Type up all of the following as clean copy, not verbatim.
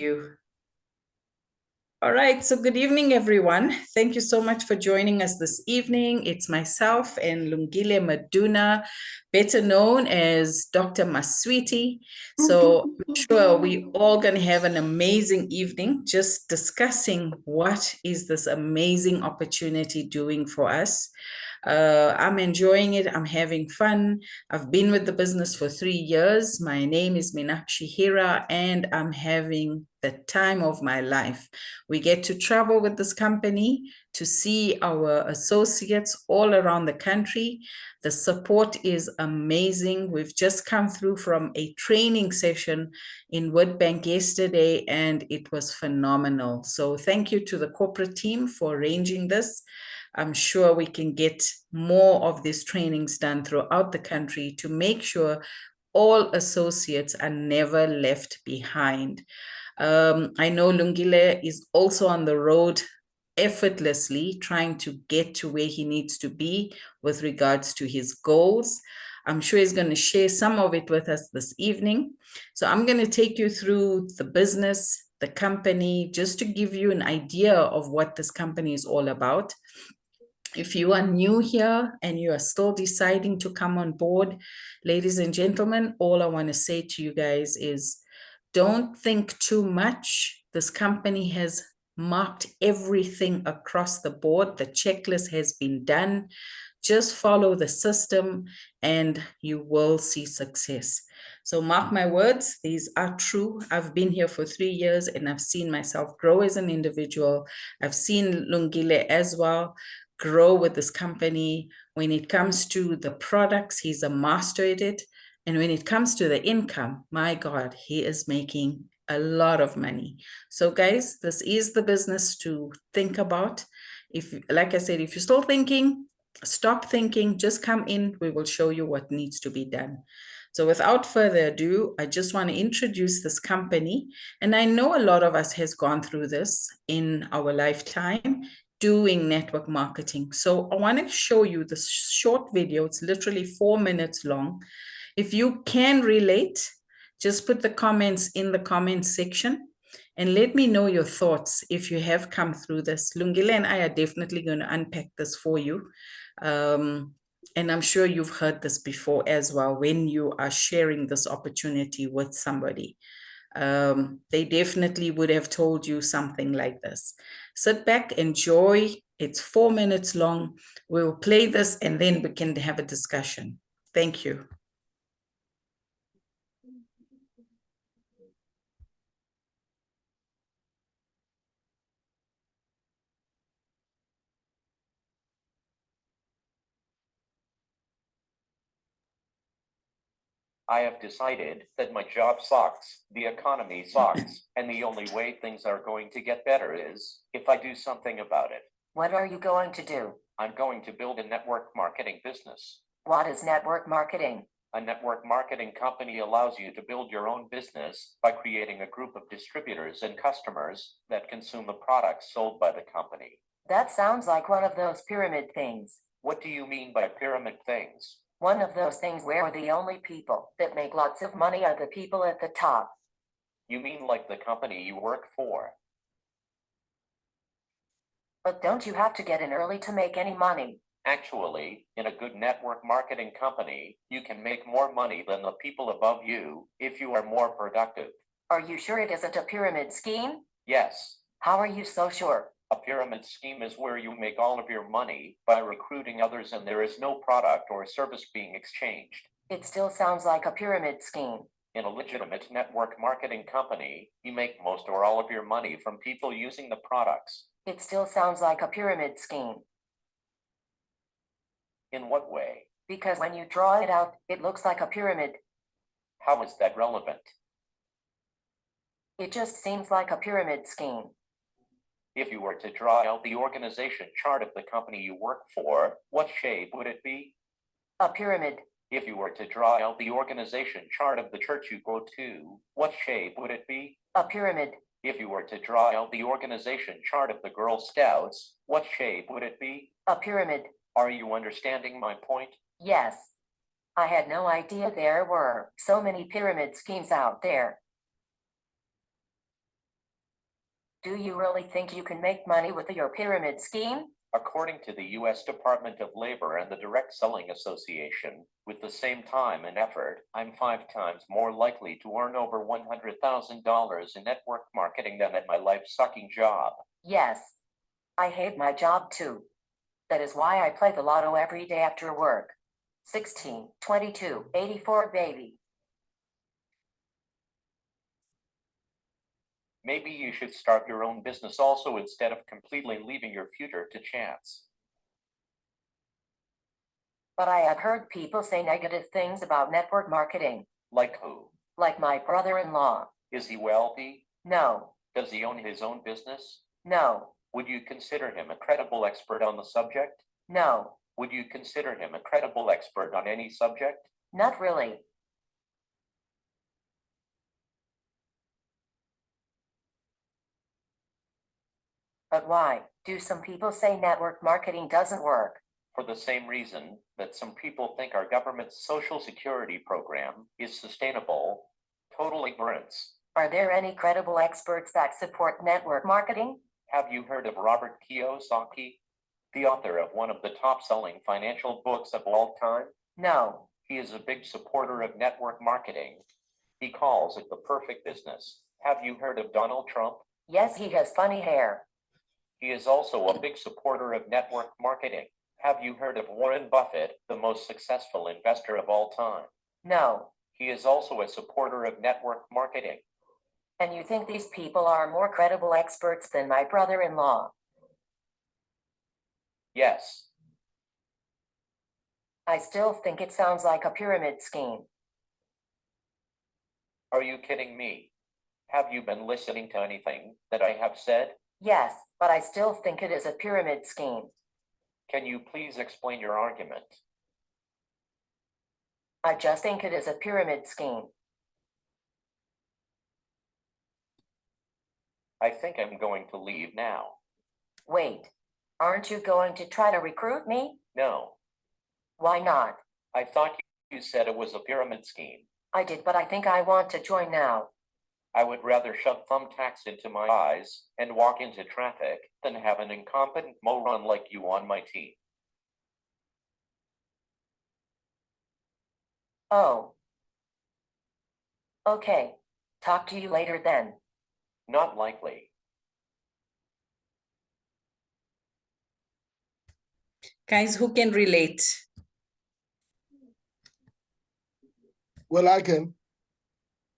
you. All right, so good evening, everyone. Thank you so much for joining us this evening. It's myself and Lungile Maduna, better known as Dr. Maswiti. So I'm sure we all going to have an amazing evening just discussing what is this amazing opportunity doing for us. I'm enjoying it. I'm having fun. I've been with the business for 3 years. My name is Minakshi Hira, and I'm having the time of my life. We get to travel with this company to see our associates all around the country. The support is amazing. We've just come through from a training session in Woodbank yesterday, and it was phenomenal. So thank you to the corporate team for arranging this. I'm sure we can get more of these trainings done throughout the country to make sure all associates are never left behind. I know Lungile is also on the road effortlessly trying to get to where he needs to be with regards to his goals. I'm sure he's going to share some of it with us this evening. So I'm going to take you through the business, the company, just to give you an idea of what this company is all about. If you are new here and you are still deciding to come on board, ladies and gentlemen, all I want to say to you guys is don't think too much. This company has marked everything across the board. The checklist has been done. Just follow the system and you will see success. So mark my words, these are true. I've been here for 3 years and I've seen myself grow as an individual. I've seen Lungile as well grow with this company. When it comes to the products, he's a master at it. And when it comes to the income, my God, he is making a lot of money. So guys, this is the business to think about. If, like I said, if you're still thinking, stop thinking, just come in. We will show you what needs to be done. So without further ado, I just want to introduce this company. And I know a lot of us has gone through this in our lifetime doing network marketing. So I want to show you this short video. It's literally 4 minutes long. If you can relate, just put the comments in the comment section and let me know your thoughts if you have come through this. Lungile and I are definitely going to unpack this for you. And I'm sure you've heard this before as well when you are sharing this opportunity with somebody. They definitely would have told you something like this. Sit back, enjoy. It's 4 minutes long. We'll play this and then we can have a discussion. Thank you. I have decided that my job sucks, the economy sucks, and the only way things are going to get better is if I do something about it. What are you going to do? I'm going to build a network marketing business. What is network marketing? A network marketing company allows you to build your own business by creating a group of distributors and customers that consume the products sold by the company. That sounds like one of those pyramid things. What do you mean by pyramid things? One of those things where the only people that make lots of money are the people at the top. You mean like the company you work for? But don't you have to get in early to make any money? Actually, in a good network marketing company, you can make more money than the people above you if you are more productive. Are you sure it isn't a pyramid scheme? Yes. How are you so sure? A pyramid scheme is where you make all of your money by recruiting others and there is no product or service being exchanged. It still sounds like a pyramid scheme. In a legitimate network marketing company, you make most or all of your money from people using the products. It still sounds like a pyramid scheme. In what way? Because when you draw it out, it looks like a pyramid. How is that relevant? It just seems like a pyramid scheme. If you were to draw out the organization chart of the company you work for, what shape would it be? A pyramid. If you were to draw out the organization chart of the church you go to, what shape would it be? A pyramid. If you were to draw out the organization chart of the Girl Scouts, what shape would it be? A pyramid. Are you understanding my point? Yes. I had no idea there were so many pyramid schemes out there. Do you really think you can make money with your pyramid scheme? According to the U.S. Department of Labor and the Direct Selling Association, with the same time and effort, I'm 5 times more likely to earn over $100,000 in network marketing than at my life-sucking job. Yes. I hate my job too. That is why I play the lotto every day after work. 16, 22, 84, baby. Maybe you should start your own business also instead of completely leaving your future to chance. But I have heard people say negative things about network marketing. Like who? Like my brother-in-law. Is he wealthy? No. Does he own his own business? No. Would you consider him a credible expert on the subject? No. Would you consider him a credible expert on any subject? Not really. But why do some people say network marketing doesn't work? For the same reason that some people think our government's Social Security program is sustainable. Total ignorance. Are there any credible experts that support network marketing? Have you heard of Robert Kiyosaki, the author of one of the top-selling financial books of all time? No. He is a big supporter of network marketing. He calls it the perfect business. Have you heard of Donald Trump? Yes, he has funny hair. He is also a big supporter of network marketing. Have you heard of Warren Buffett, the most successful investor of all time? No. He is also a supporter of network marketing. And you think these people are more credible experts than my brother-in-law? Yes. I still think it sounds like a pyramid scheme. Are you kidding me? Have you been listening to anything that I have said? Yes, but I still think it is a pyramid scheme. Can you please explain your argument? I just think it is a pyramid scheme. I think I'm going to leave now. Wait, aren't you going to try to recruit me? No. Why not? I thought you said it was a pyramid scheme. I did, but I think I want to join now. I would rather shove thumbtacks into my eyes and walk into traffic than have an incompetent moron like you on my team. Oh. Okay. Talk to you later then. Not likely. Guys, who can relate? Well, I can.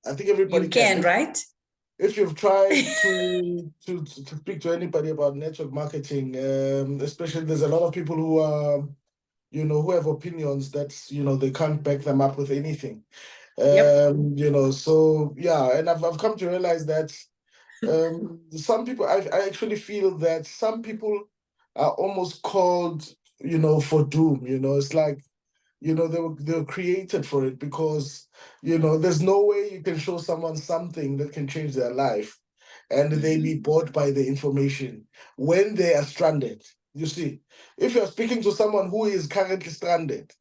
I think everybody You can, can. right? If you've tried to speak to anybody about network marketing, especially there's a lot of people who are, who have opinions that, they can't back them up with anything. Yep. So yeah, and I've come to realize that some people, I actually feel that some people are almost called, for doom. It's like, they were created for it because, there's no way you can show someone something that can change their life and they be bought by the information when they are stranded. You see, if you're speaking to someone who is currently stranded,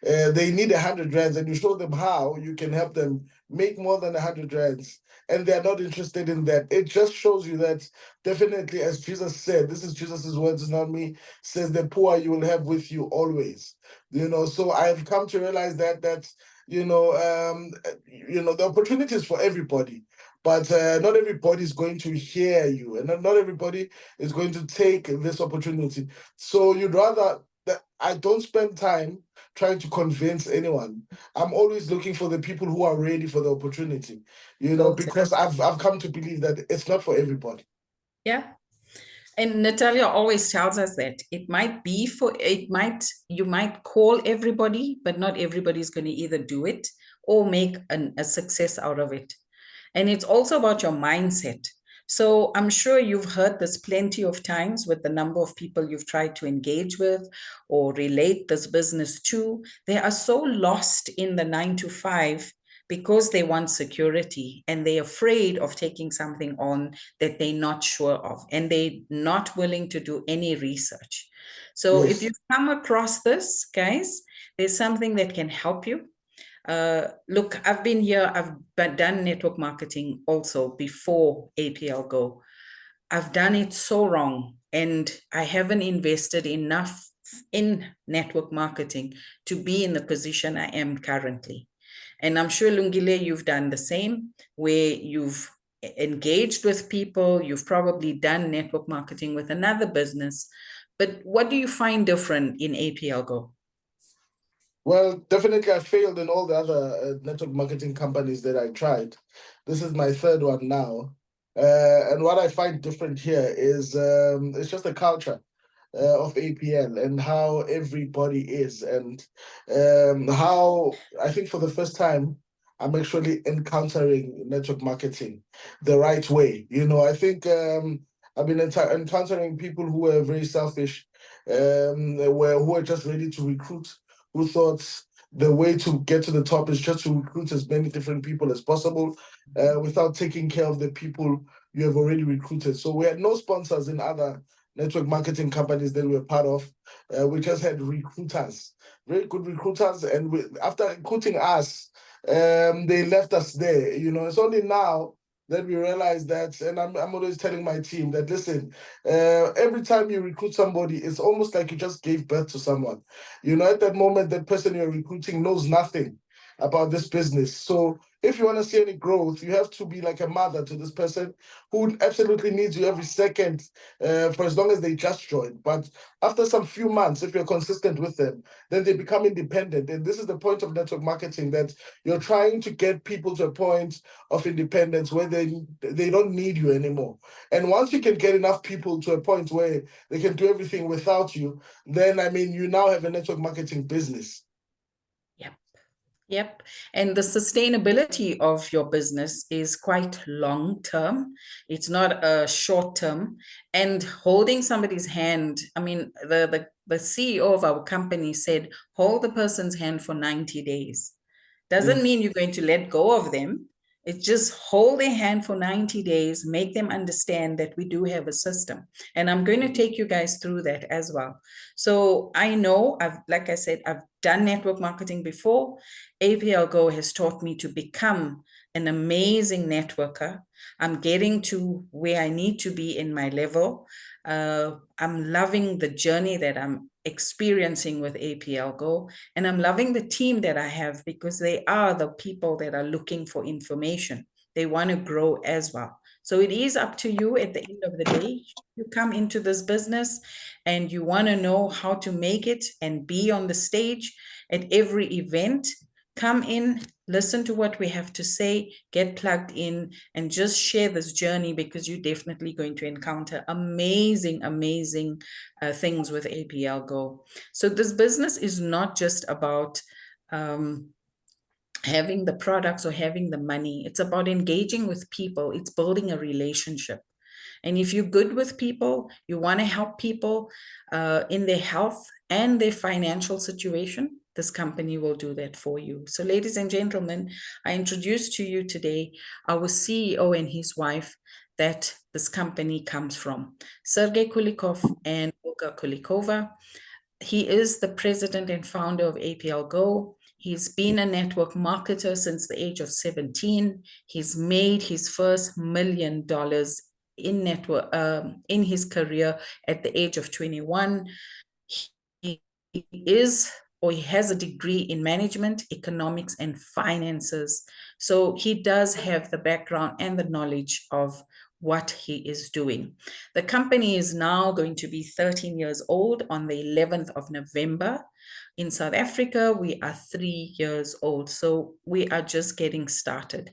they need 100 rands and you show them how you can help them make more than 100 rands and they're not interested in that. It just shows you that definitely, as Jesus said, this is Jesus's words, it's not me, says the poor you will have with you always. So I've come to realize that the opportunities for everybody, but not everybody is going to hear you, and not everybody is going to take this opportunity. So you'd rather that I don't spend time trying to convince anyone. I'm always looking for the people who are ready for the opportunity, because I've come to believe that it's not for everybody. Yeah. And Natalia always tells us that you might call everybody, but not everybody's going to either do it or make a success out of it. And it's also about your mindset. So I'm sure you've heard this plenty of times with the number of people you've tried to engage with or relate this business to. They are so lost in the 9 to 5 because they want security and they're afraid of taking something on that they're not sure of, and they're not willing to do any research. So Yes. if you've come across this, guys, there's something that can help you. Look, I've been here, I've done network marketing also before APLGO. I've done it so wrong and I haven't invested enough in network marketing to be in the position I am currently. And I'm sure, Lungile, you've done the same, where you've engaged with people, you've probably done network marketing with another business. But what do you find different in APLGO? Well, definitely I failed in all the other network marketing companies that I tried. This is my third one now. And what I find different here is it's just the culture of APL and how everybody is, and how I think for the first time I'm actually encountering network marketing the right way. I think I've been encountering people who are very selfish, who are just ready to recruit, who thought the way to get to the top is just to recruit as many different people as possible without taking care of the people you have already recruited. So we had no sponsors in other network marketing companies that we were part of. We just had recruiters, very good recruiters. And after recruiting us, they left us there. It's only now that we realize that, and I'm always telling my team that, listen, every time you recruit somebody, it's almost like you just gave birth to someone. At that moment, that person you're recruiting knows nothing about this business. So if you want to see any growth, you have to be like a mother to this person who absolutely needs you every second for as long as they just joined. But after some few months, if you're consistent with them, then they become independent. And this is the point of network marketing, that you're trying to get people to a point of independence where they don't need you anymore. And once you can get enough people to a point where they can do everything without you, then, you now have a network marketing business. Yep. And the sustainability of your business is quite long term. It's not a short term. And holding somebody's hand, the CEO of our company said, hold the person's hand for 90 days. Doesn't mean you're going to let go of them. It's just hold their hand for 90 days, make them understand that we do have a system. And I'm going to take you guys through that as well. So I know, like I said, I've done network marketing before. APLGO has taught me to become an amazing networker. I'm getting to where I need to be in my level. I'm loving the journey that I'm experiencing with APLGO, and I'm loving the team that I have, because they are the people that are looking for information. They want to grow as well. So it is up to you at the end of the day. You come into this business and you want to know how to make it and be on the stage at every event. Come in, listen to what we have to say, get plugged in, and just share this journey, because you're definitely going to encounter amazing, amazing things with APLGO. So this business is not just about having the products or having the money. It's about engaging with people. It's building a relationship. And if you're good with people, you want to help people in their health and their financial situation, this company will do that for you. So ladies and gentlemen, I introduce to you today our CEO and his wife that this company comes from, Sergey Kulikov and Olga Kulikova. He is the president and founder of APLGO. He's been a network marketer since the age of 17. He's made his first $1 million in network in his career at the age of 21. He is, or he has, a degree in management, economics, and finances. So he does have the background and the knowledge of what he is doing. The company is now going to be 13 years old on the 11th of November. In South Africa, we are 3 years old. So we are just getting started.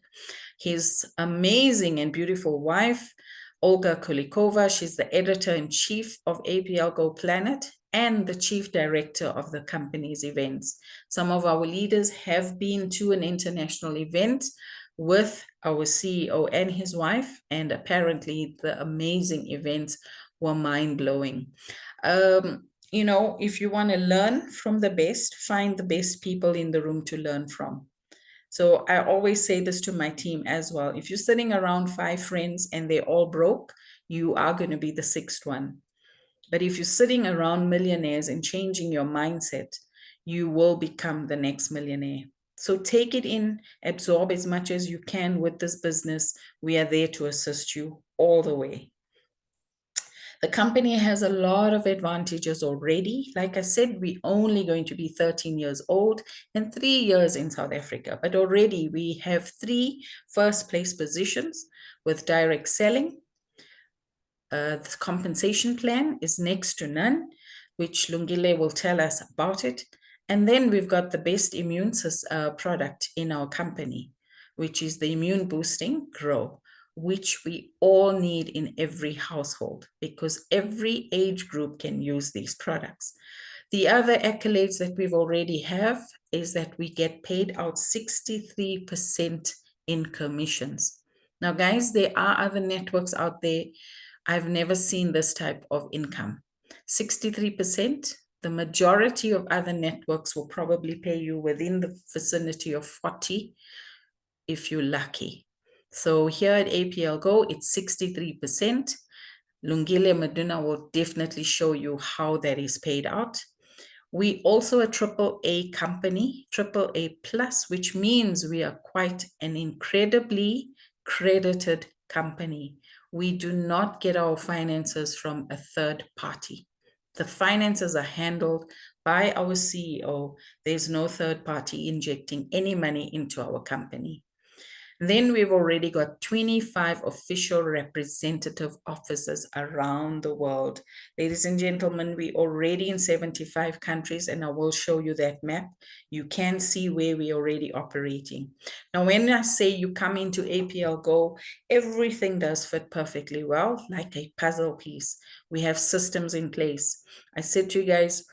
His amazing and beautiful wife, Olga Kulikova, she's the editor-in-chief of APLGO Planet and the chief director of the company's events. Some of our leaders have been to an international event with our CEO and his wife, and apparently the amazing events were mind-blowing. If you want to learn from the best, find the best people in the room to learn from. So I always say this to my team as well. If you're sitting around 5 friends and they're all broke, you are going to be the 6th one. But if you're sitting around millionaires and changing your mindset, you will become the next millionaire. So take it in, absorb as much as you can with this business. We are there to assist you all the way. The company has a lot of advantages already. Like I said, we're only going to be 13 years old and 3 years in South Africa, but already we have 3 first place positions with direct selling. The compensation plan is next to none, which Lungile will tell us about it. And then we've got the best immune product in our company, which is the immune boosting Grow, which we all need in every household because every age group can use these products. The other accolades that we've already have is that we get paid out 63% in commissions. Now, guys, there are other networks out there. I've never seen this type of income. 63%, the majority of other networks will probably pay you within the vicinity of 40 if you're lucky. So here at APLGO, it's 63%. Lungile Maduna will definitely show you how that is paid out. We also a AAA company, AAA plus, which means we are quite an incredibly credited company. We do not get our finances from a third party. The finances are handled by our CEO. There's no third party injecting any money into our company. Then we've already got 25 official representative offices around the world. Ladies and gentlemen, we're already in 75 countries, and I will show you that map. You can see where we're already operating. Now, when I say you come into APLGO, everything does fit perfectly well, like a puzzle piece. We have systems in place. I said to you guys,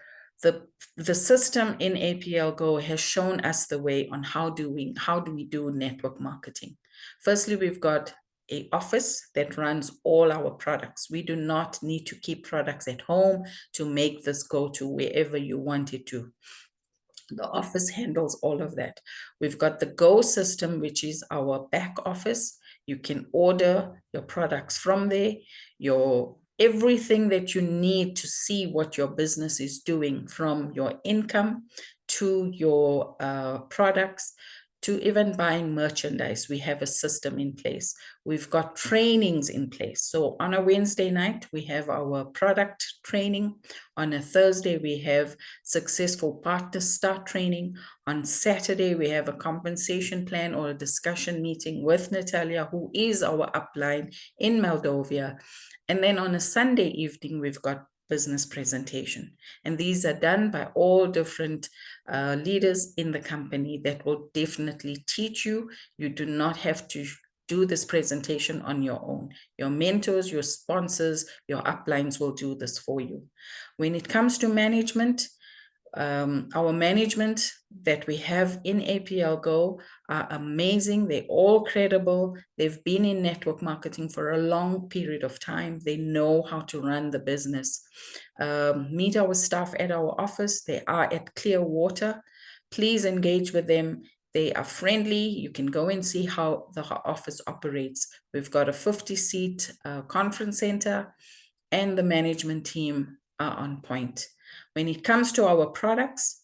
the system in APLGO has shown us the way on how do we do network marketing. Firstly, we've got an office that runs all our products. We do not need to keep products at home to make this go to wherever you want it to. The office handles all of that. We've got the Go system, which is our back office. You can order your products from there. Everything that you need to see what your business is doing, from your income to your products to even buying merchandise. We have a system in place. We've got trainings in place. So on a Wednesday night, we have our product training. On a Thursday, we have successful partner start training. On Saturday, we have a compensation plan or a discussion meeting with Natalia, who is our upline in Moldova. And then on a Sunday evening, we've got business presentation. And these are done by all different leaders in the company that will definitely teach you. You do not have to do this presentation on your own. Your mentors, your sponsors, your uplines will do this for you. When it comes to management, our management that we have in APLGO are amazing. They're all credible. They've been in network marketing for a long period of time. They know how to run the business. Meet our staff at our office. They are at Clearwater. Please engage with them. They are friendly. You can go and see how the office operates. We've got a 50-seat conference center, and the management team are on point. When it comes to our products,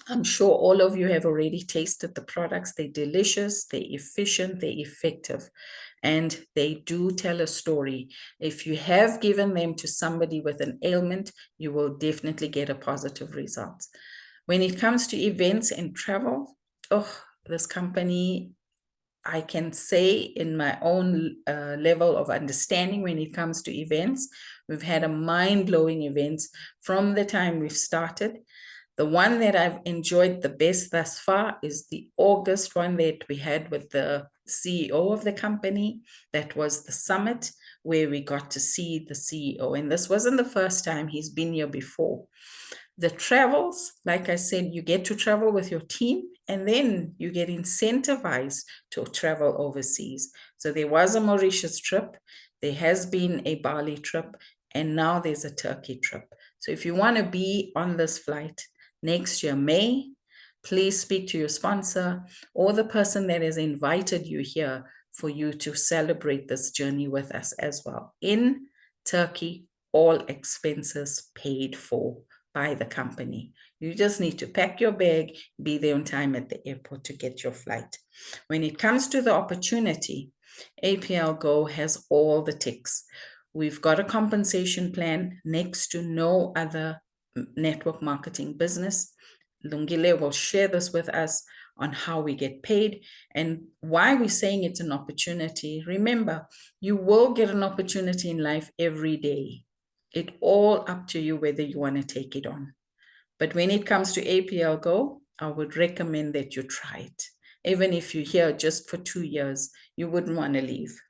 I'm sure all of you have already tasted the products. They're delicious, they're efficient, they're effective, and they do tell a story. If you have given them to somebody with an ailment, you will definitely get a positive result. When it comes to events and travel, this company, I can say in my own level of understanding when it comes to events, we've had a mind-blowing events from the time we've started. The one that I've enjoyed the best thus far is the August one that we had with the CEO of the company. That was the summit where we got to see the CEO. And this wasn't the first time, he's been here before. The travels, like I said, you get to travel with your team, and then you get incentivized to travel overseas. So there was a Mauritius trip, there has been a Bali trip, and now there's a Turkey trip. So if you want to be on this flight next year, May, please speak to your sponsor or the person that has invited you here for you to celebrate this journey with us as well. In Turkey, all expenses paid for by the company. You just need to pack your bag, be there on time at the airport to get your flight. When it comes to the opportunity, APLGO has all the ticks. We've got a compensation plan next to no other network marketing business. Lungile will share this with us on how we get paid and why we're saying it's an opportunity. Remember, you will get an opportunity in life every day. It's all up to you whether you want to take it on. But when it comes to APLGO, I would recommend that you try it. Even if you're here just for 2 years, you wouldn't want to leave.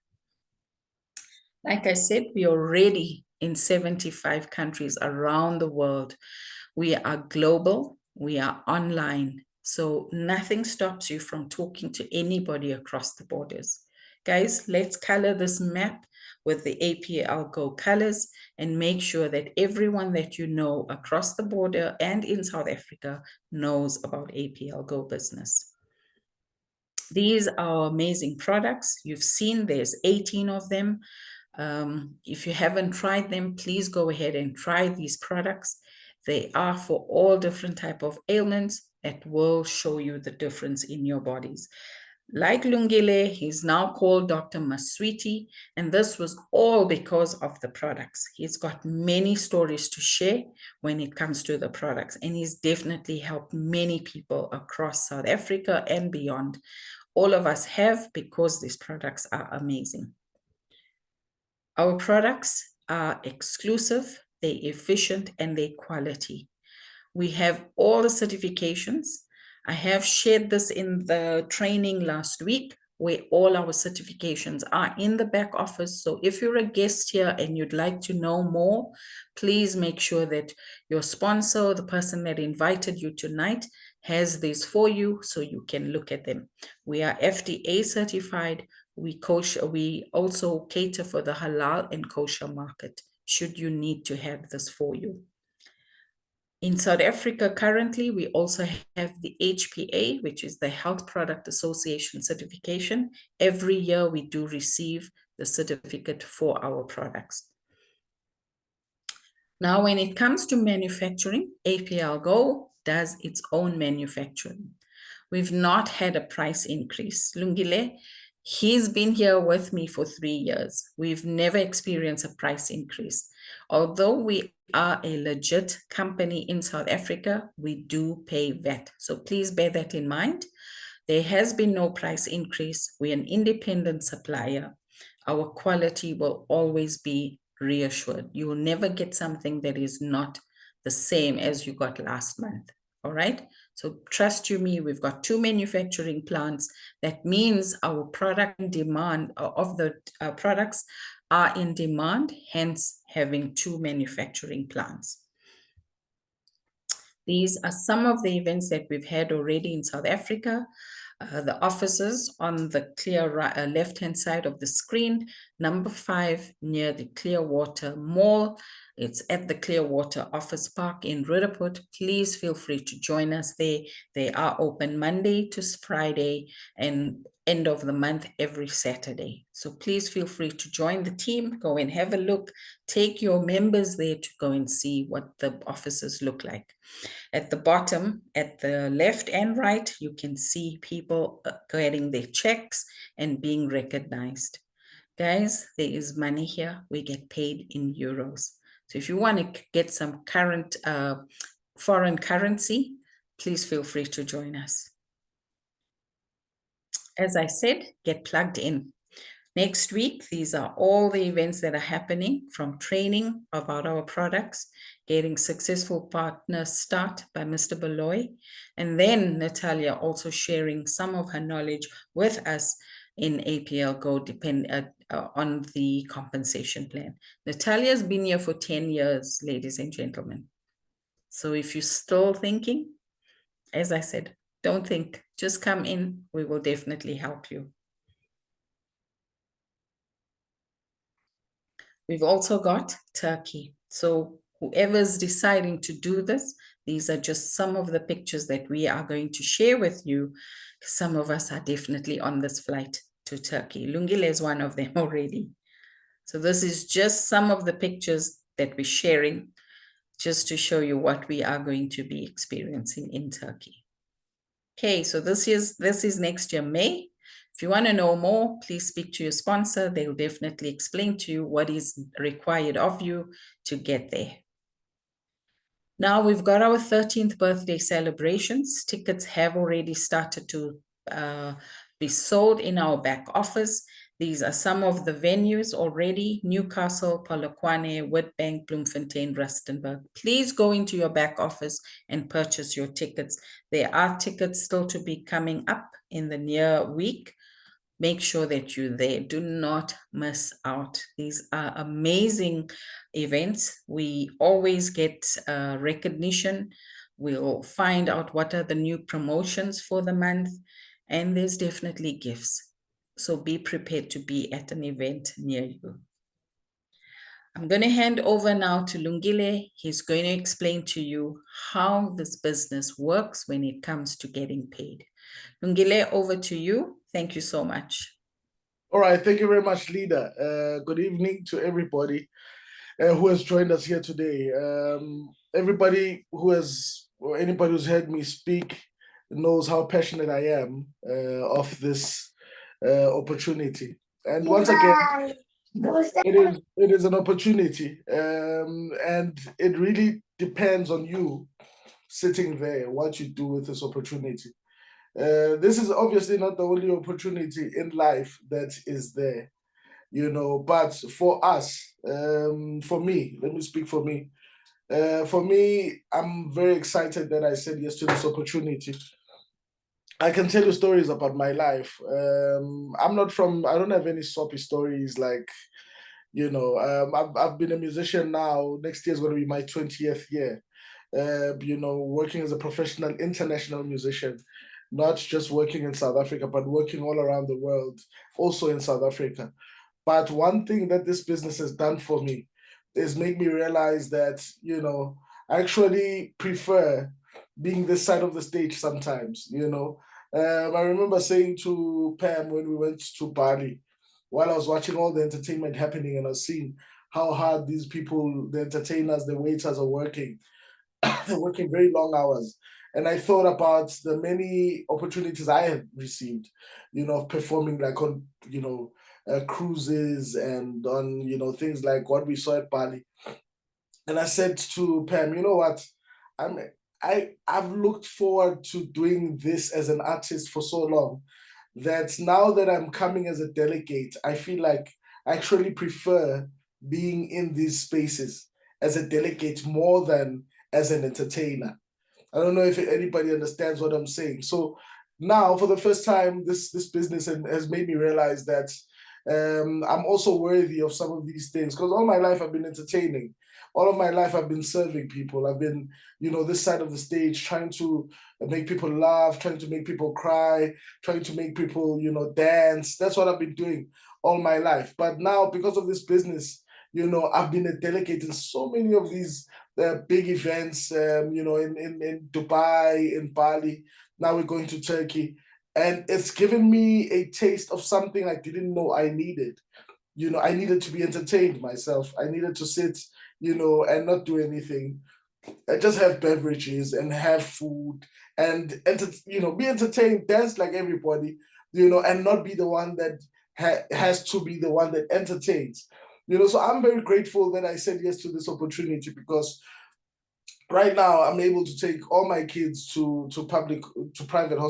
Like I said, we are already in 75 countries around the world. We are global, we are online, so nothing stops you from talking to anybody across the borders. Guys, let's color this map with the APLGO colors and make sure that everyone that you know across the border and in South Africa knows about APLGO business. These are amazing products. You've seen there's 18 of them. If you haven't tried them, please go ahead and try these products. They are for all different type of ailments that will show you the difference in your bodies. Like Lungile, he's now called Dr. Maswiti, and this was all because of the products. He's got many stories to share when it comes to the products, and he's definitely helped many people across South Africa and beyond. All of us have, because these products are amazing. Our products are exclusive, they're efficient, and they're quality. We have all the certifications. I have shared this in the training last week, where all our certifications are in the back office. So if you're a guest here and you'd like to know more, please make sure that your sponsor, the person that invited you tonight, has these for you so you can look at them. We are FDA certified. We also cater for the halal and kosher market, should you need to have this for you. In South Africa, currently, we also have the HPA, which is the Health Product Association certification. Every year, we do receive the certificate for our products. Now, when it comes to manufacturing, APLGO does its own manufacturing. We've not had a price increase. Lungile, he's been here with me for 3 years. We've never experienced a price increase. Although we are a legit company in South Africa, we do pay VAT. So please bear that in mind. There has been no price increase. We're an independent supplier. Our quality will always be reassured. You will never get something that is not the same as you got last month. All right. So trust you me, we've got 2 manufacturing plants. That means our product demand of the products are in demand, hence having 2 manufacturing plants. These are some of the events that we've had already in South Africa. The offices on the clear left-hand side of the screen, number 5 near the Clearwater Mall. It's at the Clearwater Office Park in Roodepoort. Please feel free to join us there. They are open Monday to Friday and end of the month every Saturday. So please feel free to join the team, go and have a look, take your members there to go and see what the offices look like. At the bottom, at the left and right, you can see people getting their checks and being recognized. Guys, there is money here. We get paid in euros. So if you want to get some current foreign currency, please feel free to join us. As I said, get plugged in. Next week, these are all the events that are happening, from training about our products, getting successful partner start by Mr. Beloy, and then Natalia also sharing some of her knowledge with us in APLGO on the compensation plan. Natalia's been here for 10 years, ladies and gentlemen. So if you're still thinking, as I said, don't think, just come in. We will definitely help you. We've also got Turkey. So whoever's deciding to do this, these are just some of the pictures that we are going to share with you. Some of us are definitely on this flight to Turkey. Lungile is one of them already. So this is just some of the pictures that we're sharing, just to show you what we are going to be experiencing in Turkey. Okay, so this is next year, May. If you want to know more, please speak to your sponsor. They'll definitely explain to you what is required of you to get there. Now we've got our 13th birthday celebrations. Tickets have already started to be sold in our back office. These are some of the venues already: Newcastle, Polokwane, Witbank, Bloemfontein, Rustenburg. Please go into your back office and purchase your tickets. There are tickets still to be coming up in the near week. Make sure that you're there. Do not miss out. These are amazing events. We always get recognition. We'll find out what are the new promotions for the month, and there's definitely gifts. So be prepared to be at an event near you. I'm going to hand over now to Lungile. He's going to explain to you how this business works when it comes to getting paid. Lungile, over to you. Thank you so much. All right, thank you very much, Leader. Good evening to everybody who has joined us here today. Everybody who has, or anybody who's heard me speak knows how passionate I am of this opportunity. And once again, it is an opportunity, and it really depends on you sitting there, what you do with this opportunity. This is obviously not the only opportunity in life that is there, but for us, for me, let me speak for me. For me, I'm very excited that I said yes to this opportunity. I can tell you stories about my life. I don't have any soppy stories like, I've been a musician now. Next year is going to be my 20th year. Working as a professional international musician, not just working in South Africa, but working all around the world, also in South Africa. But one thing that this business has done for me is make me realize that, I actually prefer being this side of the stage sometimes, I remember saying to Pam when we went to Bali, while I was watching all the entertainment happening and I was seeing how hard these people, the entertainers, the waiters are working. They're working very long hours. And I thought about the many opportunities I had received, performing like on, cruises and on, things like what we saw at Bali. And I said to Pam, you know what? I've looked forward to doing this as an artist for so long that now that I'm coming as a delegate, I feel like I actually prefer being in these spaces as a delegate more than as an entertainer. I don't know if anybody understands what I'm saying. So now, for the first time, this business has made me realize that I'm also worthy of some of these things, because all my life I've been entertaining. All of my life I've been serving people. I've been, this side of the stage, trying to make people laugh, trying to make people cry, trying to make people, dance. That's what I've been doing all my life. But now, because of this business, I've been a delegate in so many of these big events, in Dubai, in Bali. Now we're going to Turkey. And it's given me a taste of something I didn't know I needed. I needed to be entertained myself. I needed to sit, and not do anything. I just have beverages and have food and be entertained, dance like everybody, and not be the one that has to be the one that entertains. So I'm very grateful that I said yes to this opportunity, because right now I'm able to take all my kids to private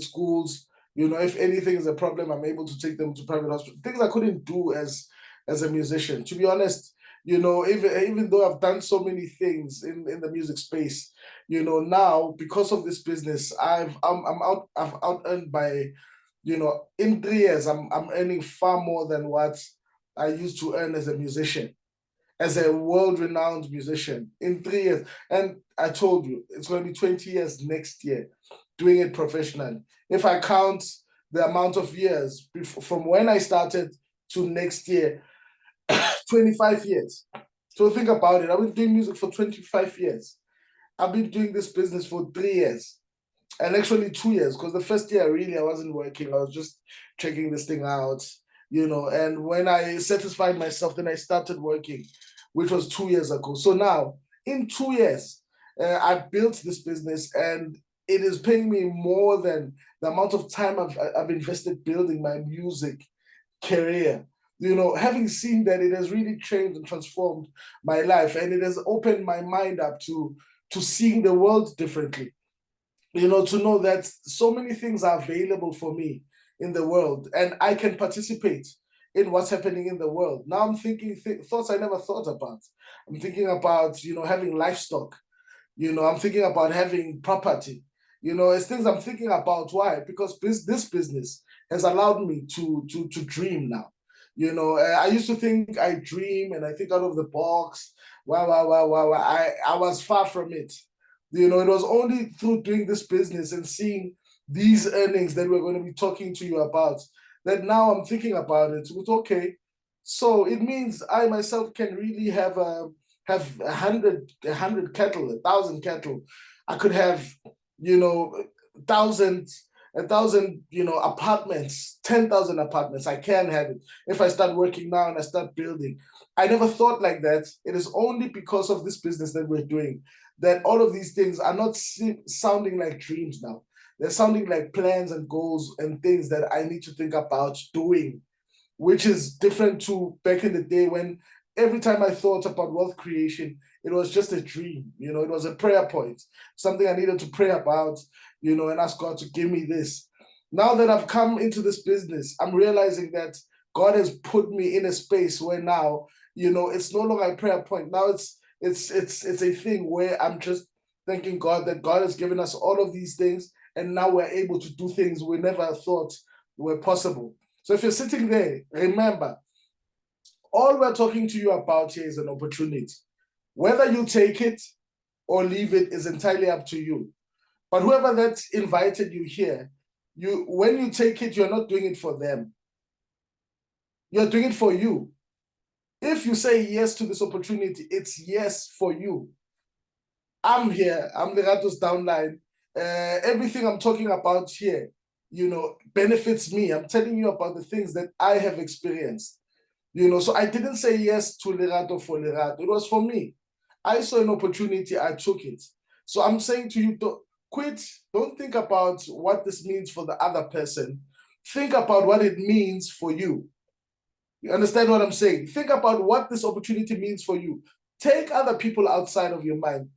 schools. If anything is a problem, I'm able to take them to private hospitals. Things I couldn't do as a musician. To be honest, even though I've done so many things in the music space, now because of this business, I've out earned by, in 3 years, I'm earning far more than what I used to earn as a musician, as a world-renowned musician in 3 years. And I told you, it's going to be 20 years next year doing it professionally. If I count the amount of years from when I started to next year, 25 years. So think about it. I've been doing music for 25 years. I've been doing this business for 3 years. And actually 2 years, because the first year, really, I wasn't working. I was just checking this thing out, and when I satisfied myself, then I started working, which was 2 years ago. So now, in 2 years, I built this business, and it is paying me more than the amount of time I've invested building my music career, you know, having seen that it has really changed and transformed my life, and it has opened my mind up to seeing the world differently. You know, to know that so many things are available for me in the world, and I can participate in what's happening in the world. Now I'm thinking thoughts I never thought about. I'm thinking about, you know, having livestock. You know, I'm thinking about having property. You know, it's things I'm thinking about. Why? Because this business has allowed me to dream now. You know, I used to think I dream and I think out of the box. Wow. I was far from it. You know, it was only through doing this business and seeing these earnings that we're going to be talking to you about that now I'm thinking about it. With okay, so it means I myself can really have 100 cattle, 1,000 cattle. I could have, you know, a thousand, you know, apartments, 10,000 apartments. I can have it if I start working now and I start building. I never thought like that. It is only because of this business that we're doing that all of these things are not sounding like dreams now. They're sounding like plans and goals and things that I need to think about doing, which is different to back in the day when every time I thought about wealth creation, it was just a dream. You know, it was a prayer point, something I needed to pray about, you know, and ask God to give me this. Now that I've come into this business, I'm realizing that God has put me in a space where now, you know, it's no longer a prayer point. Now it's a thing where I'm just thanking God that God has given us all of these things, and now we're able to do things we never thought were possible. So if you're sitting there, remember, all we're talking to you about here is an opportunity. Whether you take it or leave it is entirely up to you. But whoever that invited you here, when you take it, you're not doing it for them. You're doing it for you. If you say yes to this opportunity, it's yes for you. I'm here. I'm Lerato's downline. Everything I'm talking about here, you know, benefits me. I'm telling you about the things that I have experienced. You know, so I didn't say yes to Lerato for Lerato. It was for me. I saw an opportunity, I took it. So I'm saying to you, quit. Don't think about what this means for the other person. Think about what it means for you. You understand what I'm saying? Think about what this opportunity means for you. Take other people outside of your mind.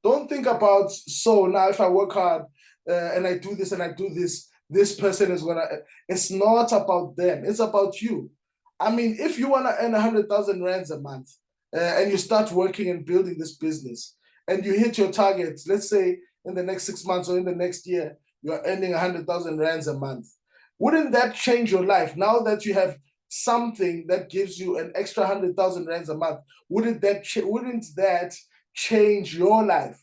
Don't think about, so now if I work hard and I do this and I do this, this person is gonna, it's not about them, it's about you. I mean, if you wanna earn 100,000 rands a month and you start working and building this business and you hit your targets, let's say in the next 6 months or in the next year, you're earning 100,000 rands a month. Wouldn't that change your life now that you have something that gives you an extra 100,000 rands a month? Wouldn't that change your life?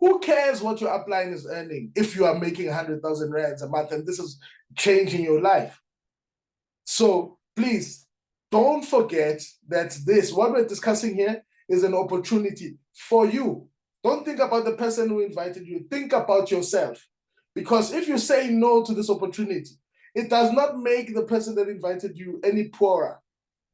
Who cares what your upline is earning if you are making 100,000 rands a month and this is changing your life? So please don't forget that what we're discussing here is an opportunity for you. Don't think about the person who invited you. Think about yourself. Because if you say no to this opportunity, it does not make the person that invited you any poorer,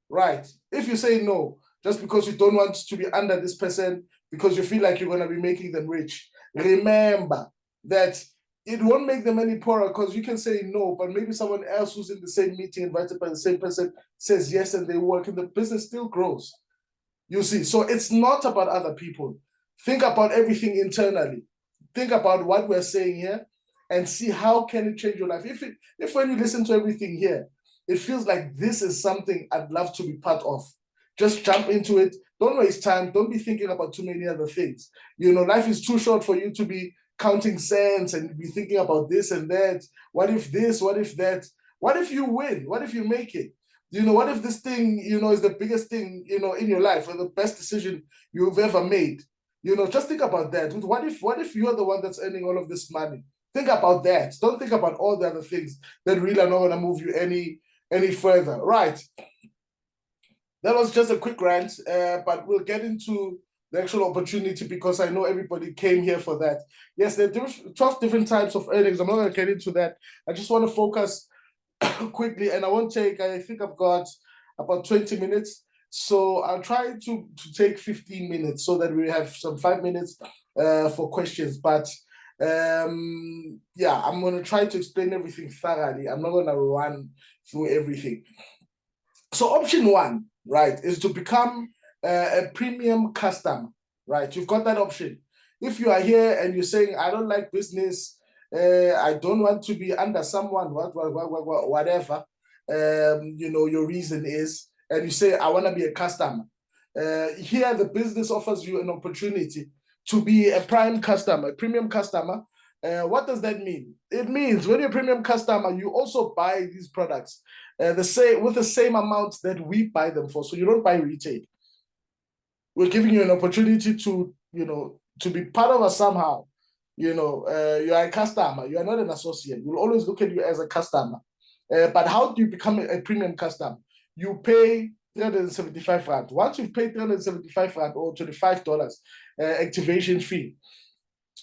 right? If you say no, just because you don't want to be under this person, because you feel like you're going to be making them rich, remember that it won't make them any poorer, because you can say no, but maybe someone else who's in the same meeting invited by the same person says yes and they work and the business still grows. You see, so it's not about other people. Think about everything internally. Think about what we're saying here and see how can it change your life. If when you listen to everything here, it feels like this is something I'd love to be part of, just jump into it. Don't waste time. Don't be thinking about too many other things. You know, life is too short for you to be counting cents and be thinking about this and that. What if this? What if that? What if you win? What if you make it? You know, what if this thing, you know, is the biggest thing, you know, in your life, or the best decision you've ever made? You know, just think about that. What if you're the one that's earning all of this money? Think about that. Don't think about all the other things that really are not going to move you any further. Right. That was just a quick rant, but we'll get into the actual opportunity because I know everybody came here for that. Yes, there are 12 different types of earnings. I'm not going to get into that. I just want to focus quickly, and I think I've got about 20 minutes. So I'll try to take 15 minutes so that we have some 5 minutes for questions. But Yeah, I'm going to try to explain everything thoroughly. I'm not going to run through everything. So option one, right, is to become a premium customer, right? You've got that option. If you are here and you're saying, I don't like business, I don't want to be under someone, whatever, your reason is, and you say, I want to be a customer. Here, the business offers you an opportunity to be a prime customer, a premium customer. What does that mean? It means when you're a premium customer, you also buy these products with the same amount that we buy them for. So you don't buy retail. We're giving you an opportunity to, to be part of us somehow. You are a customer. You are not an associate. We'll always look at you as a customer. But how do you become a premium customer? You pay 375 rand. Once you've paid 375 rand or $25 activation fee,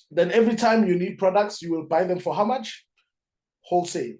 then every time you need products, you will buy them for how much? Wholesale,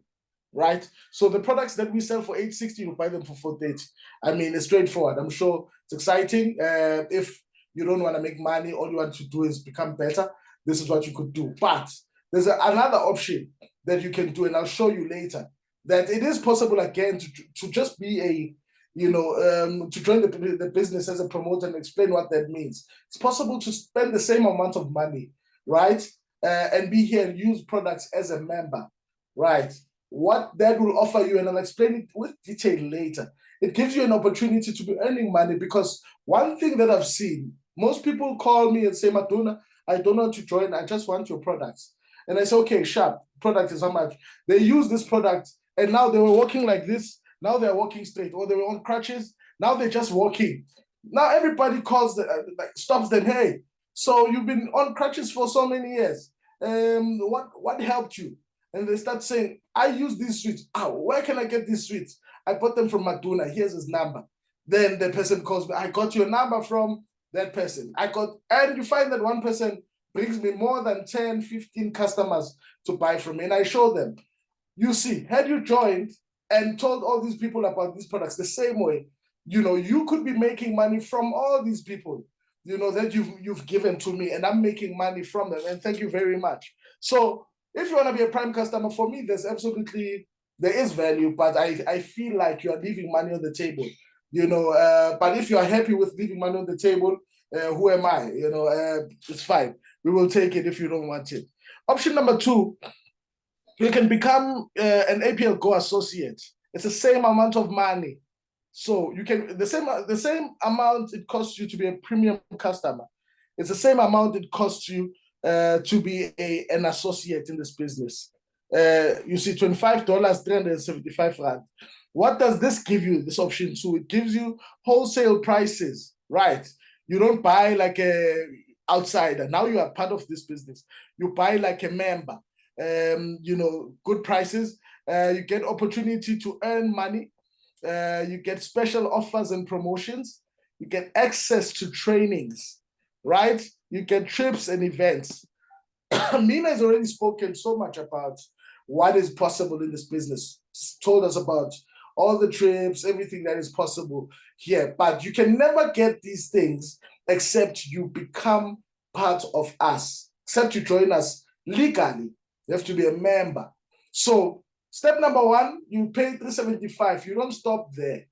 right? So the products that we sell for 860, you buy them for 430. I mean, it's straightforward. I'm sure it's exciting. If you don't want to make money, all you want to do is become better. This is what you could do. But there's another option that you can do, and I'll show you later, that it is possible again to just be a, to join the business as a promoter and explain what that means. It's possible to spend the same amount of money, right? And be here and use products as a member, right? What that will offer you, and I'll explain it with detail later. It gives you an opportunity to be earning money, because one thing that I've seen, most people call me and say, Maduna, I don't want to join, I just want your products. And I say, okay, sharp, product is how much? They use this product, and now they were walking like this, now they're walking straight, or they were on crutches, now they're just walking. Now everybody calls, stops them, hey, so you've been on crutches for so many years. What helped you? And they start saying, I use these sweets. Where can I get these sweets? I bought them from Maduna. Here's his number. Then the person calls me, I got your number from that person. And you find that one person brings me more than 10, 15 customers to buy from me. And I show them, you see, had you joined and told all these people about these products the same way, you could be making money from all these people, that you've given to me, and I'm making money from them. And thank you very much. So if you want to be a prime customer, for me, there is value, but I feel like you are leaving money on the table, but if you are happy with leaving money on the table, who am I? It's fine. We will take it if you don't want it. Option number two, you can become an APLGO associate. It's the same amount of money. So you can, the same amount it costs you to be a premium customer. It's the same amount it costs you to be an associate in this business. You see, $25, 375 rand. What does this give you, this option? So it gives you wholesale prices, right? You don't buy like a outsider. Now you are part of this business. You buy like a member. Good prices. You get opportunity to earn money. You get special offers and promotions. You get access to trainings, right? You get trips and events. Mina has already spoken so much about what is possible in this business. She's told us about all the trips, everything that is possible here. But you can never get these things except you become part of us, except you join us legally. You have to be a member. So step number one, you pay 375. You don't stop there.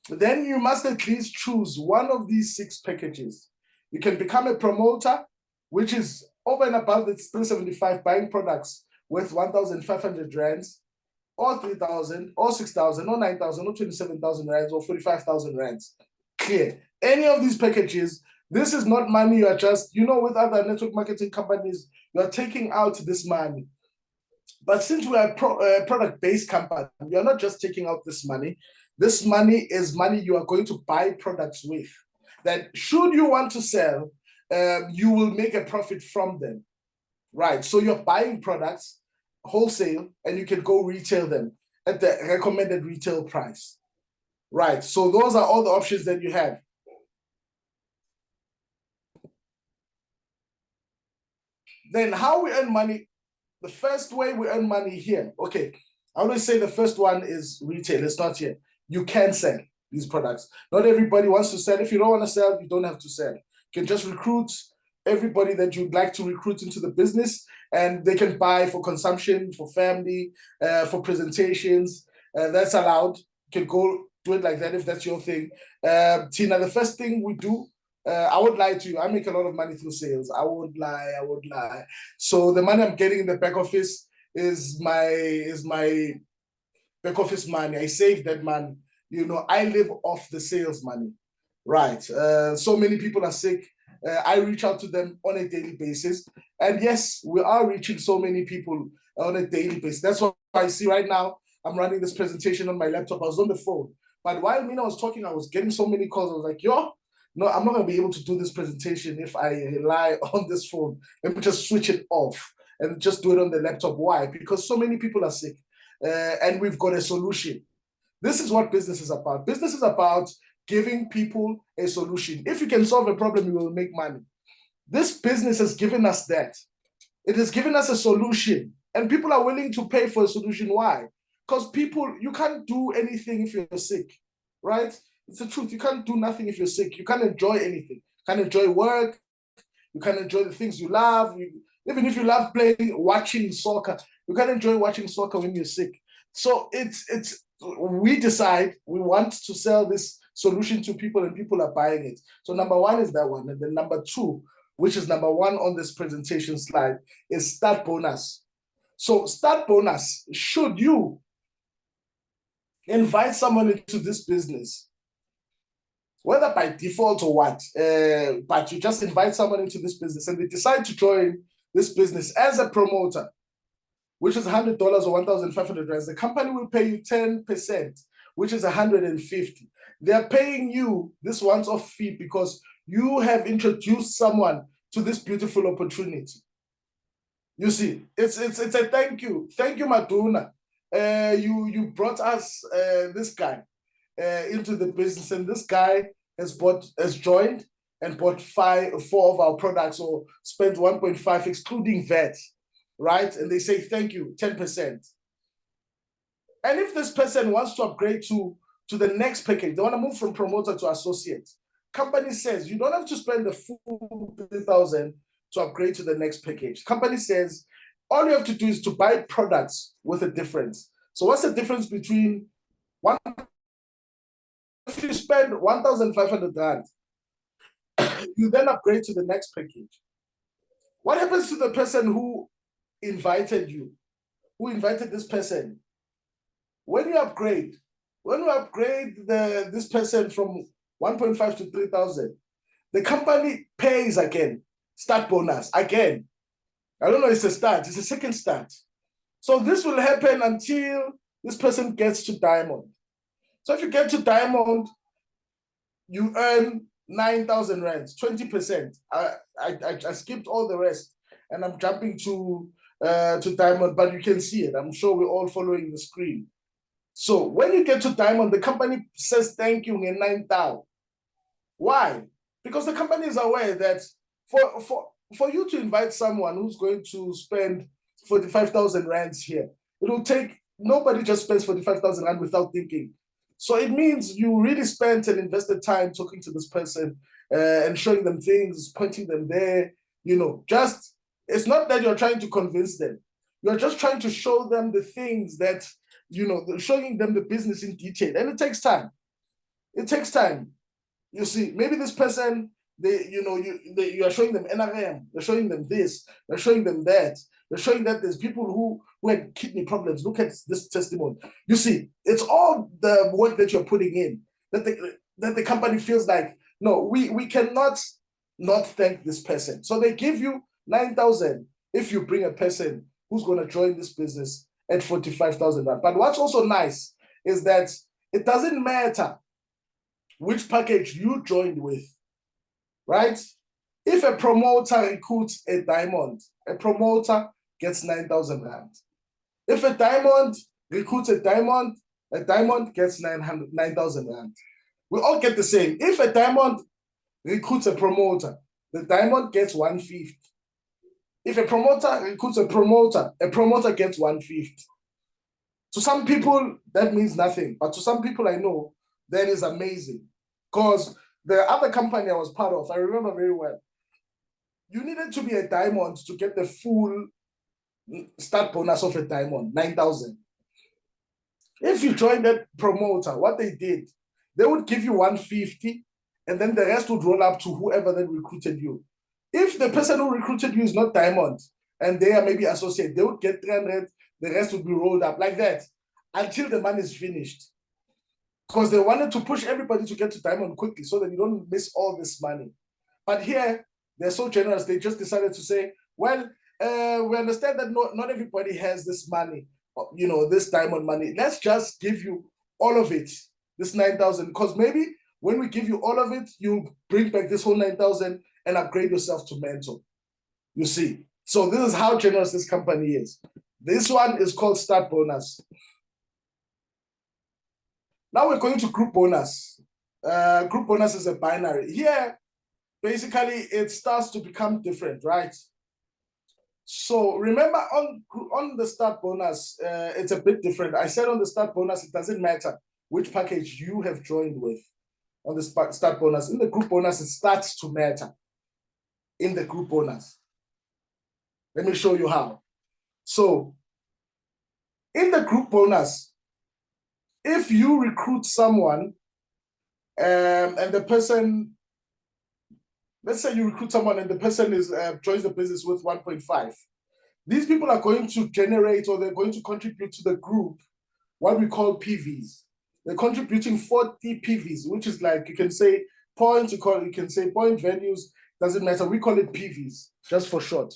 Then you must at least choose one of these 6 packages. You can become a promoter, which is over and above the 375, buying products worth 1,500 rands, or 3,000, or 6,000, or 9,000, or 27,000 rands, or 45,000 rands. Clear. Any of these packages, this is not money you are just, with other network marketing companies, you are taking out this money. But since we are a product-based company, we are not just taking out this money. This money is money you are going to buy products with. That should you want to sell, you will make a profit from them, right? So you're buying products wholesale, and you can go retail them at the recommended retail price, right? So those are all the options that you have. Then how we earn money? The first way we earn money here, okay, I always say the first one is retail. It's not here. You can sell these products. Not everybody wants to sell. If you don't want to sell, you don't have to sell. You can just recruit everybody that you'd like to recruit into the business, and they can buy for consumption, for family, for presentations. That's allowed. You can go do it like that if that's your thing. Tina, the first thing we do, I would lie to you, I make a lot of money through sales. I would lie. So the money I'm getting in the back office is my back office money. I save that money. I live off the sales money. Right. So many people are sick. I reach out to them on a daily basis. And yes, we are reaching so many people on a daily basis. That's what I see right now. I'm running this presentation on my laptop. I was on the phone. But while Mina was talking, I was getting so many calls. I was like, no, I'm not going to be able to do this presentation if I rely on this phone. Let me just switch it off and just do it on the laptop. Why? Because so many people are sick. And we've got a solution. This is what business is about. Business is about giving people a solution. If you can solve a problem, you will make money. This business has given us that. It has given us a solution, and people are willing to pay for a solution. Why? Because you can't do anything if you're sick, right? It's the truth. You can't do nothing if you're sick. You can't enjoy anything. You can't enjoy work. You can't enjoy the things you love. Even if you love watching soccer, you can't enjoy watching soccer when you're sick. So we decide we want to sell this solution to people, and people are buying it. So number one is that one. And then number two, which is number one on this presentation slide, is start bonus. So start bonus, should you invite someone into this business, whether by default or what, but you just invite someone into this business and they decide to join this business as a promoter, which is $100 or 1,500 rands, the company will pay you 10%, which is 150. They're paying you this once-off fee because you have introduced someone to this beautiful opportunity. You see, it's a thank you. Thank you, Maduna. You brought us this guy into the business, and this guy has joined and bought 4 of our products, or spent 1.5 excluding VAT, right? And they say thank you, 10%. And if this person wants to upgrade to the next package, they want to move from promoter to associate, company says you don't have to spend the full 3,000 to upgrade to the next package. Company says all you have to do is to buy products with a difference. So what's the difference between if you spend 1,500 rand, you then upgrade to the next package. What happens to the person who invited you, who invited this person? When you upgrade this person from 1.5 to 3,000, the company pays again, start bonus again. I don't know, it's a start, it's a second start. So this will happen until this person gets to diamond. So if you get to diamond, you earn 9,000 rands, 20%. I skipped all the rest and I'm jumping to diamond, but you can see it. I'm sure we're all following the screen. So when you get to diamond, the company says thank you in 9,000. Why? Because the company is aware that for you to invite someone who's going to spend 45,000 rands here, it will take, nobody just spends 45,000 rand without thinking. So it means you really spent and invested time talking to this person and showing them things, pointing them there, it's not that you're trying to convince them. You're just trying to show them the things that, showing them the business in detail. And it takes time. It takes time. You see, maybe this person, you are showing them NRM, you're showing them this, you're showing them that, you're showing that there's people who had kidney problems. Look at this testimony. You see, it's all the work that you're putting in that the company feels like, no, we cannot not thank this person. So they give you 9,000 if you bring a person who's going to join this business at 45,000 rand. But what's also nice is that it doesn't matter which package you joined with, right? If a promoter recruits a diamond, a promoter gets 9,000 rand. If a diamond recruits a diamond gets 9,000 rand. We all get the same. If a diamond recruits a promoter, the diamond gets 150. If a promoter recruits a promoter gets 150. To some people, that means nothing. But to some people I know, that is amazing. Because the other company I was part of, I remember very well, you needed to be a diamond to get the full start bonus of a diamond, 9,000. If you join that promoter, what they did, they would give you 150, and then the rest would roll up to whoever that recruited you. If the person who recruited you is not diamond, and they are maybe associate, they would get 300, the rest would be rolled up like that until the money is finished. Because they wanted to push everybody to get to diamond quickly so that you don't miss all this money. But here, they're so generous, they just decided to say, well, we understand that not everybody has this money, you know, this diamond money. Let's just give you all of it, this 9,000, because maybe when we give you all of it, you bring back this whole 9,000 and upgrade yourself to mentor. You see, so this is how generous this company is. This one is called start bonus. Now we're going to group bonus. Group bonus is a binary. Here, basically, it starts to become different, right? So remember on the start bonus, it's a bit different. I said on the start bonus, it doesn't matter which package you have joined with on the start bonus. In the group bonus, it starts to matter in the group bonus. Let me show you how. So in the group bonus, if you recruit someone and the person, let's say you recruit someone and the person is joins the business with 1.5, these people are going to generate, or they're going to contribute to the group what we call PVs. They're contributing 40 PVs, which is like, you can say points, you can say point values, doesn't matter. We call it PVs, just for short.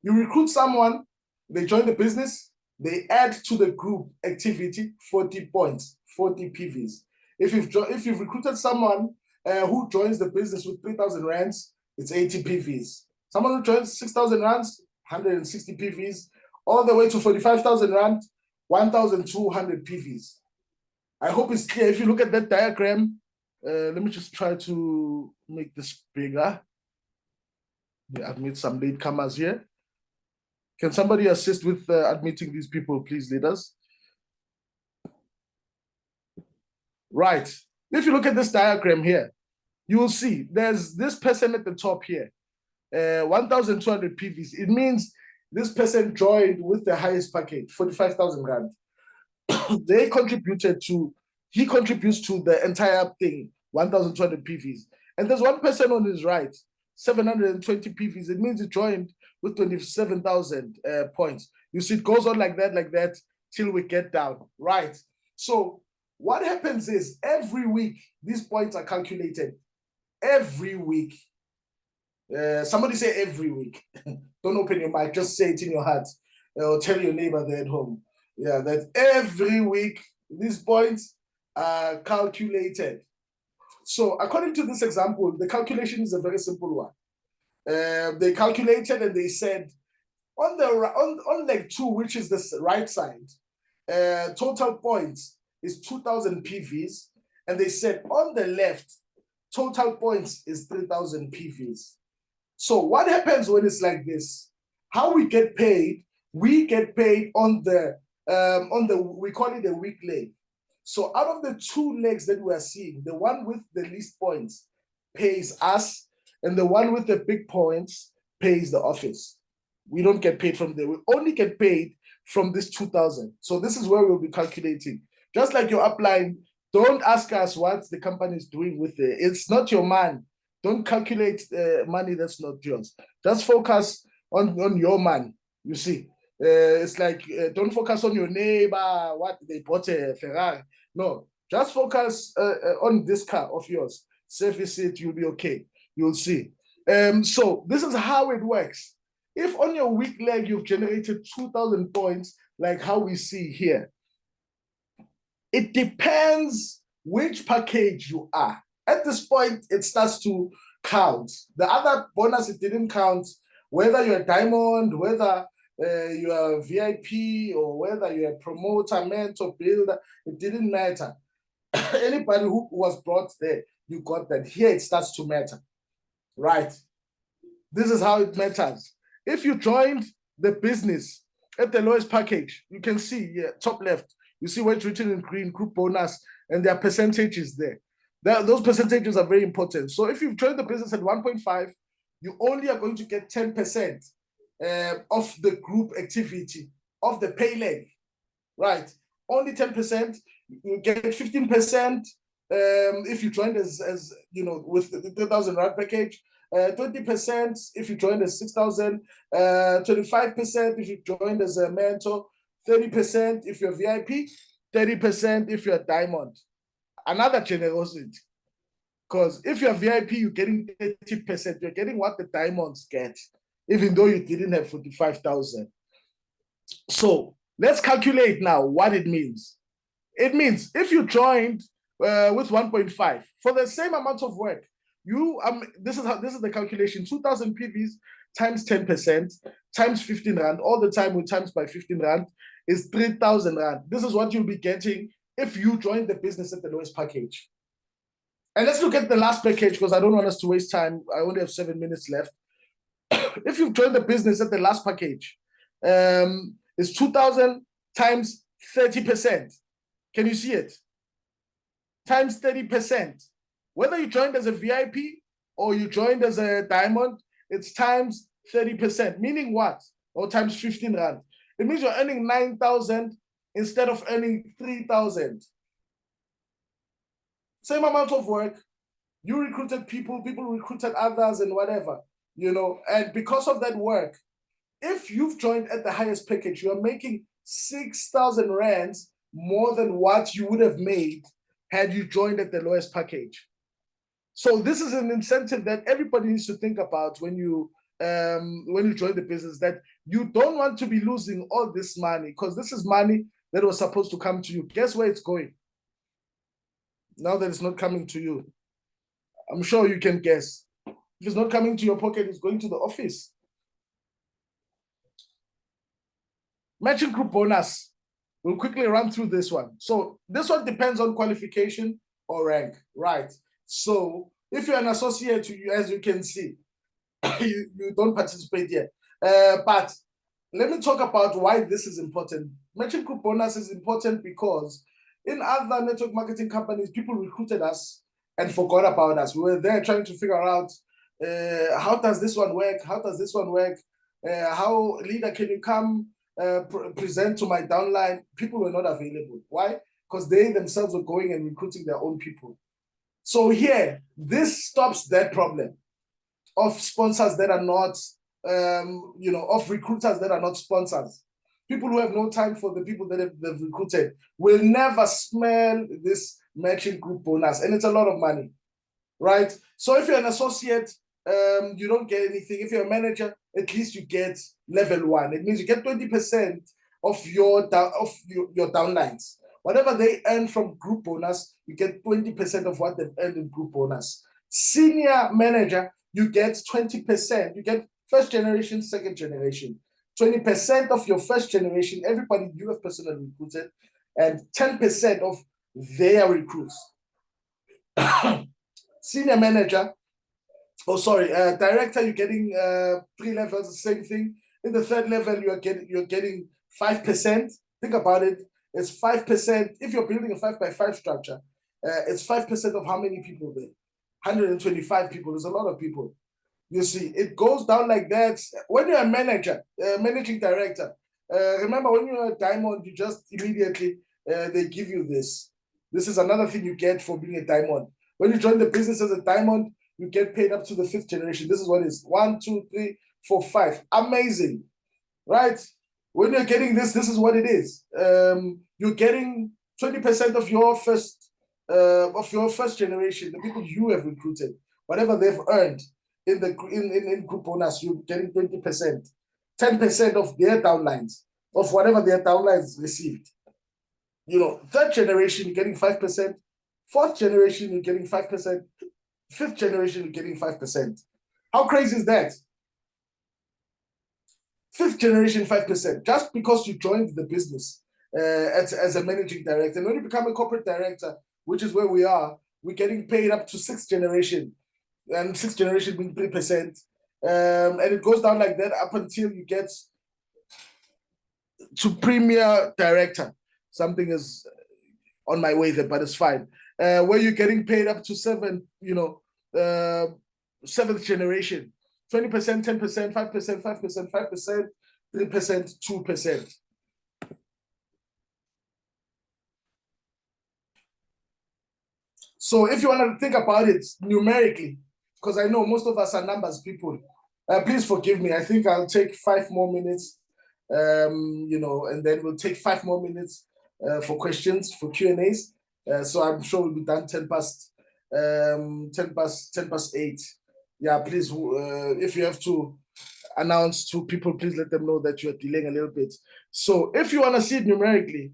You recruit someone, they join the business, they add to the group activity 40 points, 40 PVs. If you've recruited someone who joins the business with 3,000 rands, it's 80 PVs. Someone who joins 6,000 rands, 160 PVs, all the way to 45,000 rand, 1,200 PVs. I hope it's clear. If you look at that diagram, let me just try to make this bigger. Yeah, I've made some latecomers here. Can somebody assist with admitting these people, please, leaders? Right. If you look at this diagram here, you will see there's this person at the top here, 1,200 PVs. It means this person joined with the highest package, 45,000 rand. He contributes to the entire thing, 1,200 PVs. And there's one person on his right, 720 PVs. It means he joined with 27,000 points. You see, it goes on like that, till we get down, right? So what happens is every week, these points are calculated. Every week. Somebody say every week. Don't open your mic, just say it in your heart. Or tell your neighbor there at home. Yeah, that every week, these points are calculated. So according to this example, the calculation is a very simple one. They calculated and they said, on leg 2, which is the right side, total points is 2,000 PVs. And they said on the left, total points is 3,000 PVs. So what happens when it's like this? How we get paid? We get paid on the we call it a weak leg. So out of the 2 legs that we are seeing, the one with the least points pays us, and the one with the big points pays the office. We don't get paid from there. We only get paid from this 2,000. So this is where we'll be calculating. Just like your upline, don't ask us what the company is doing with it. It's not your man. Don't calculate money that's not yours. Just focus on your man, you see. It's like, don't focus on your neighbor, what they bought a Ferrari. No, just focus on this car of yours. Service it, you'll be okay. You'll see. So this is how it works. If on your weak leg, you've generated 2,000 points, like how we see here, it depends which package you are. At this point, it starts to count. The other bonus, it didn't count. Whether you're a diamond, whether you are a VIP, or whether you're a promoter, mentor, builder, it didn't matter. Anybody who was brought there, you got that. Here it starts to matter, right? This is how it matters. If you joined the business at the lowest package, you can see here, top left, you see where it's written in green, group bonus, and there are percentages there. Those percentages are very important. So if you've joined the business at 1.5, you only are going to get 10% of the group activity, of the pay leg, right? Only 10%. You get 15% if you joined as you know, with the 3,000 Rand package. 20% if you joined as 6,000, 25% if you joined as a mentor, 30% if you're VIP, 30% if you're diamond. Another generosity. Because if you're VIP, you're getting 30%. You're getting what the diamonds get, even though you didn't have 45,000. So let's calculate now what it means. It means if you joined with 1.5 for the same amount of work, this is the calculation: 2,000 PVs times 10% times 15 Rand, all the time we times by 15 Rand is 3,000 Rand. This is what you'll be getting if you join the business at the lowest package. And let's look at the last package, because I don't want us to waste time. I only have 7 minutes left. If you've joined the business at the last package, it's 2,000 times 30%. Can you see it? Times 30%. Whether you joined as a VIP or you joined as a diamond, it's times 30%. Meaning what? Or times 15 Rand. It means you're earning 9,000 instead of earning 3,000. Same amount of work. You recruited people recruited others and whatever, you know. And because of that work, if you've joined at the highest package, you are making 6,000 Rands more than what you would have made had you joined at the lowest package. So this is an incentive that everybody needs to think about when you join the business, that you don't want to be losing all this money, because this is money that was supposed to come to you. Guess where it's going? Now that it's not coming to you, I'm sure you can guess. If it's not coming to your pocket, it's going to the office. Matching group bonus. We'll quickly run through this one. So this one depends on qualification or rank, right? So if you're an associate, as you can see, you don't participate yet. But let me talk about why this is important. Matching group bonus is important because in other network marketing companies, people recruited us and forgot about us. We were there trying to figure out how does this one work? How does this one work? How, leader, can you come present to my downline? People were not available. Why? Because they themselves were going and recruiting their own people. So here, this stops that problem of sponsors that are not, of recruiters that are not sponsors. People who have no time for the people that they've recruited will never smell this matching group bonus, and it's a lot of money, right? So if you're an associate, you don't get anything. If you're a manager, at least you get level 1. It means you get 20% of your downlines. Whatever they earn from group bonus, you get 20% of what they've earned in group bonus. Senior manager, you get 20%. You get first generation, second generation. 20% of your first generation, everybody you have personally recruited, and 10% of their recruits. Senior manager, director, you're getting 3 levels, the same thing. In the 3rd level, you're getting 5%. Think about it. It's 5%. If you're building a 5x5 structure, it's 5% of how many people there? 125 people. There's a lot of people. You see, it goes down like that. When you're a manager, managing director, remember when you're a diamond, you just immediately, they give you this. This is another thing you get for being a diamond. When you join the business as a diamond, you get paid up to the 5th generation. This is what it is. 1, 2, 3, 4, 5. Amazing, right? When you're getting this is what it is. You're getting 20% of your first generation, the people you have recruited, whatever they've earned in group bonus, you're getting 20%, 10% of their downlines, of whatever their downlines received. 3rd generation, you're getting 5%. 4th generation, you're getting 5%. 5th generation, you're getting 5%. How crazy is that? 5th generation, 5%, just because you joined the business as a managing director. And when you become a corporate director, which is where we are, we're getting paid up to 6th generation, and 6th generation being 3%. And it goes down like that up until you get to premier director. Something is on my way there, but it's fine. Where you're getting paid up to 7th generation. 20%, 10%, 5%, 5%, 5%, 3%, 2%. So if you want to think about it numerically, because I know most of us are numbers people, please forgive me. I think I'll take 5 more minutes, and then we'll take 5 more minutes for questions, for Q&As. So I'm sure we'll be done 10 past 8. Yeah, please, if you have to announce to people, please let them know that you're delaying a little bit. So if you want to see it numerically,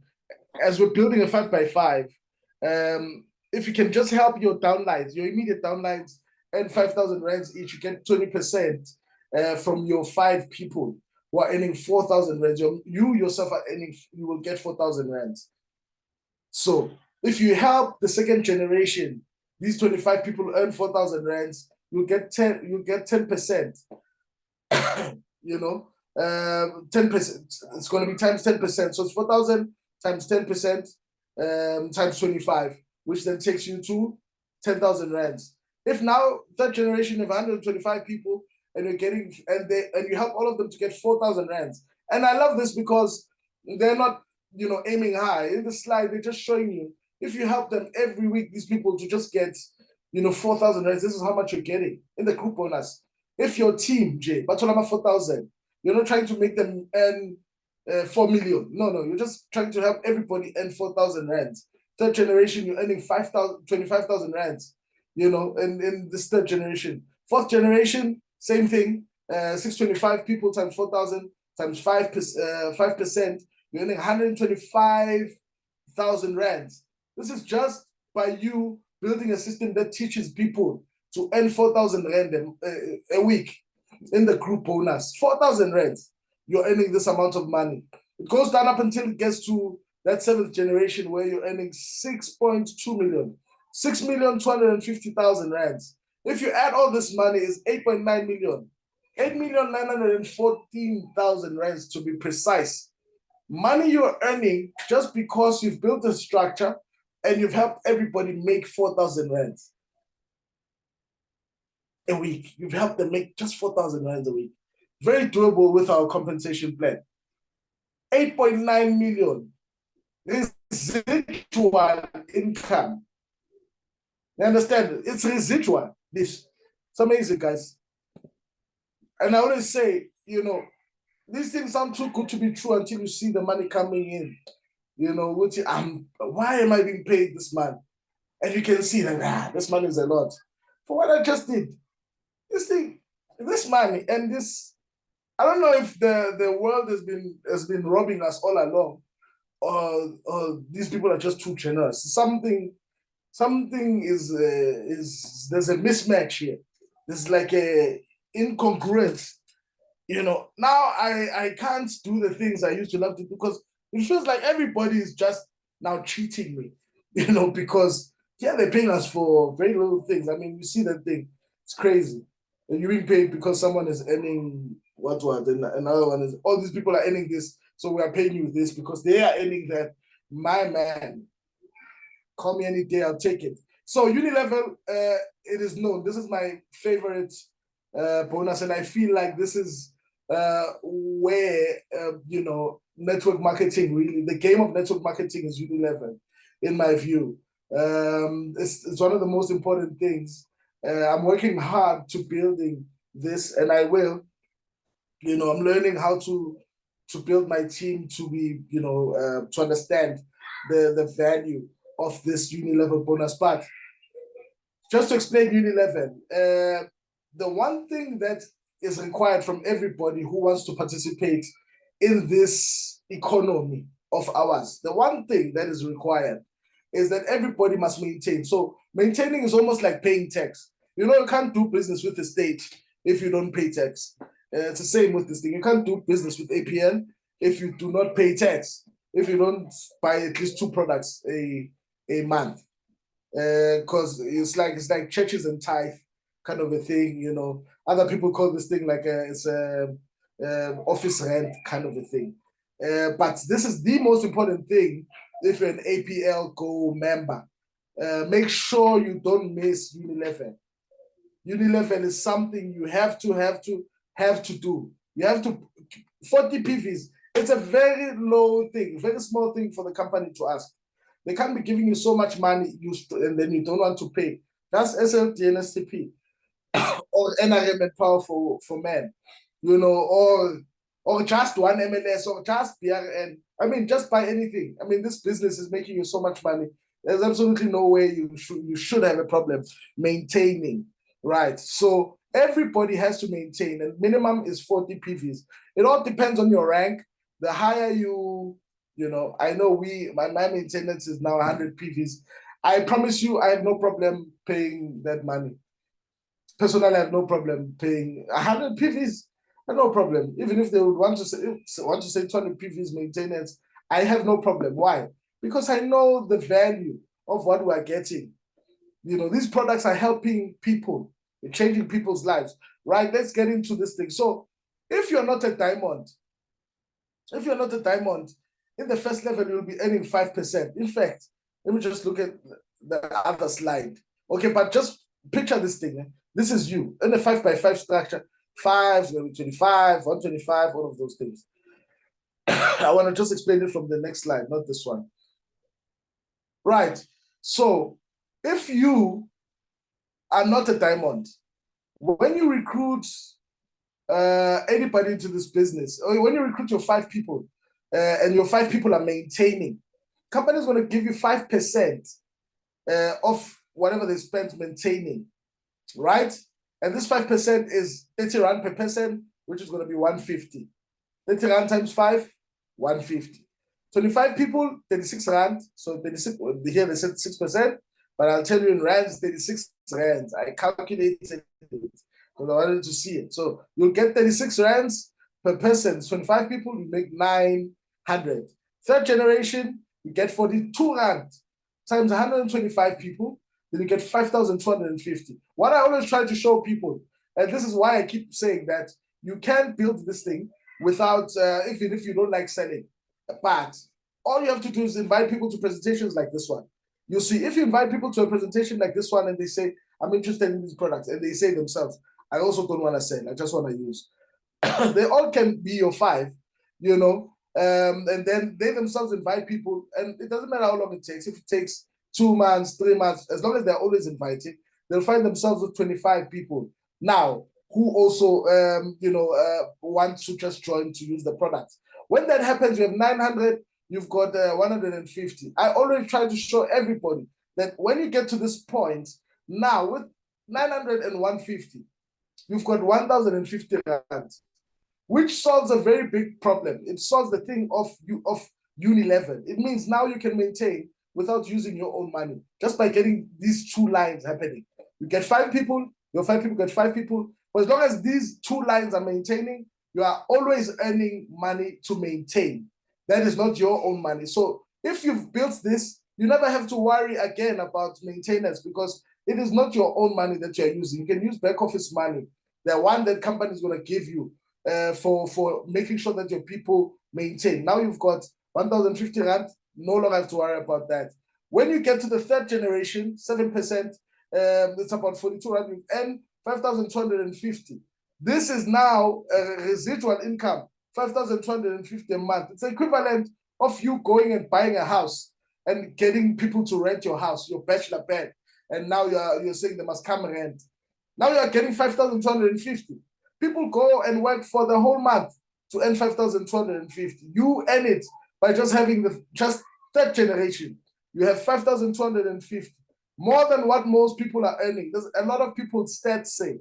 as we're building a 5x5, if you can just help your downlines, your immediate downlines, and 5,000 rands each, you get 20% from your 5 people who are earning 4,000 rands. You yourself are earning, you will get 4,000 rands. So if you help the second generation, these 25 people earn 4,000 rands, you get 10%. 10%. It's going to be times 10%. So it's 4,000 times 10% times 25, which then takes you to 10,000 rands. If now third generation of 125 people and you're getting and you help all of them to get 4,000 rands. And I love this because they're not aiming high. In the slide, they're just showing you if you help them every week, these people to just get 4,000 rands, this is how much you're getting in the group bonus. If your team, Jay, Batolama 4,000, you're not trying to make them earn 4 million. No, you're just trying to help everybody earn 4,000 rands. Third generation, you're earning 25,000 rands, in this third generation. Fourth generation, same thing, 625 people times 4,000 times 5%, you're earning 125,000 rands. This is just by you building a system that teaches people to earn 4,000 rand a week in the group bonus. 4,000 rands, you're earning this amount of money. It goes down up until it gets to that 7th generation where you're earning 6.2 million, 6,250,000 rands. If you add all this money, it's 8.9 million, 8,914,000 rands to be precise. Money you're earning just because you've built a structure and you've helped everybody make 4,000 rands a week. You've helped them make just 4,000 rands a week. Very doable with our compensation plan. 8.9 million residual income. You understand? It's residual. It's amazing, guys. And I always say, these things sound too good to be true until you see the money coming in. Why am I being paid this month? And you can see that this money is a lot. For what I just did, this money and this, I don't know if the world has been robbing us all along, or these people are just too generous. Something is there's a mismatch here. There's like a incongruence. Now I can't do the things I used to love to do because it feels like everybody is just now cheating me, because they're paying us for very little things. I mean, you see that thing, it's crazy. And you're being paid because someone is earning what, and another one is, all these people are earning this, so we are paying you this because they are earning that. My man, call me any day, I'll take it. So Unilevel, it is known. This is my favorite bonus, and I feel like this is where network marketing, really the game of network marketing is Unilevel, in my view. It's one of the most important things. I'm working hard to building this, and I will. I'm learning how to build my team to be, to understand the value of this Unilevel bonus. But just to explain Unilevel, the one thing that is required from everybody who wants to participate in this economy of ours, the one thing that is required is that everybody must maintain. So maintaining is almost like paying tax. You can't do business with the state if you don't pay tax. It's the same with this thing. You can't do business with APL if you do not pay tax, if you don't buy at least 2 products a month. Because it's like churches and tithe kind of a thing. Other people call this thing like it's a office rent kind of a thing. But this is the most important thing if you're an APLGO member. Make sure you don't miss Unilevel. Unilevel is something you have to do. You have to 40 PVs. It's a very low thing, very small thing for the company to ask. They can't be giving you so much money and then you don't want to pay. That's SLT and STP or NRM and Power for Men, or just one MLS or just BRN. I mean, just buy anything. I mean, this business is making you so much money. There's absolutely no way you should have a problem maintaining, right? So everybody has to maintain, and minimum is 40 PVs. It all depends on your rank. The higher I know my maintenance is now 100 PVs. I promise you, I have no problem paying that money. Personally, I have no problem paying 100 PVs. No problem. Even if they would want to say 200 PVs maintenance, I have no problem. Why? Because I know the value of what we're getting. These products are helping people, changing people's lives, right? Let's get into this thing. So if you're not a diamond, in the first level, you'll be earning 5%. In fact, let me just look at the other slide. Okay, but just picture this thing. This is you in a 5x5 structure. 5, 25, 125, all of those things. I want to just explain it from the next slide, not this one. Right. So if you are not a diamond, when you recruit anybody into this business, or when you recruit your 5 people, and your 5 people are maintaining, company is going to give you 5% of whatever they spent maintaining, right? And this 5% is 30 Rand per person, which is going to be 150. 30 Rand times 5, 150. 25 people, 36 Rand. So 36, here they said 6%, but I'll tell you in Rands, 36 Rands. I calculated it because I wanted to see it. So you'll get 36 Rands per person. 25 people, you make 900. Third generation, you get 42 Rand times 125 people, then you get 5,250. What I always try to show people, and this is why I keep saying that you can build this thing without, even if you don't like selling. But all you have to do is invite people to presentations like this one. You see, if you invite people to a presentation like this one and they say, I'm interested in these products, and they say themselves, I also don't want to sell, I just want to use. They all can be your 5, and then they themselves invite people, and it doesn't matter how long it takes. If it takes 2 months, 3 months, as long as they're always invited, they'll find themselves with 25 people now who also, want to just join to use the product. When that happens, you have 900, you've got 150. I always try to show everybody that when you get to this point, now with 900 and 150, you've got 1,050 Rand, which solves a very big problem. It solves the thing of Unilevel. It means now you can maintain without using your own money, just by getting these 2 lines happening. You get 5 people, your 5 people get 5 people. But as long as these 2 lines are maintaining, you are always earning money to maintain. That is not your own money. So if you've built this, you never have to worry again about maintenance, because it is not your own money that you're using. You can use back office money, the one that company is going to give you for making sure that your people maintain. Now you've got 1,050 Rand, no longer have to worry about that. When you get to the 3rd generation, 7%, it's about 42 Rand, you earn 5,250. This is now a residual income, 5,250 a month. It's the equivalent of you going and buying a house and getting people to rent your house, your bachelor bed, and now you're saying they must come rent. Now you are getting 5,250. People go and work for the whole month to earn 5,250. You earn it by just having the 3rd generation. You have 5,250, more than what most people are earning. There's a lot of people's stats say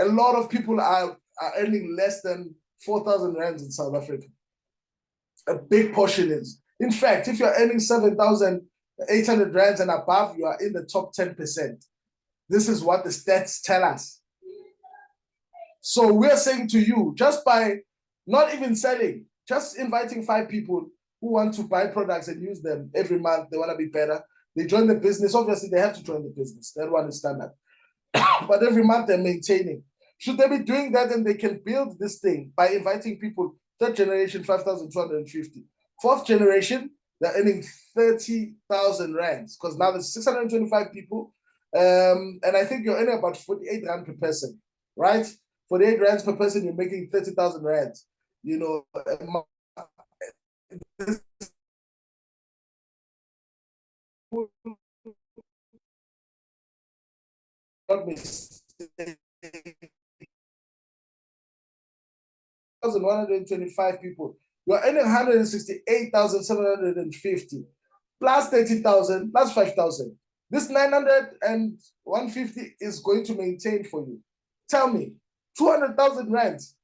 a lot of people are earning less than 4,000 Rands in South Africa. A big portion is. In fact, if you're earning 7,800 Rands and above, you are in the top 10%. This is what the stats tell us. So we're saying to you, just by not even selling, just inviting 5 people who want to buy products and use them every month, they want to be better. They join the business. Obviously, they have to join the business. That one is standard. But every month they're maintaining. Should they be doing that, and they can build this thing by inviting people? 3rd generation, 5,250. 4th generation, they're earning 30,000 Rands, because now there's 625 people. And I think you're earning about 48 rand per person, right? 48 rands per person, you're making 30,000 rands. You know, not mistake, 125 people. You're earning 168,750 plus 30,000 plus 5,000. This 900 and 150 is going to maintain for you. Tell me, 200,000 rands.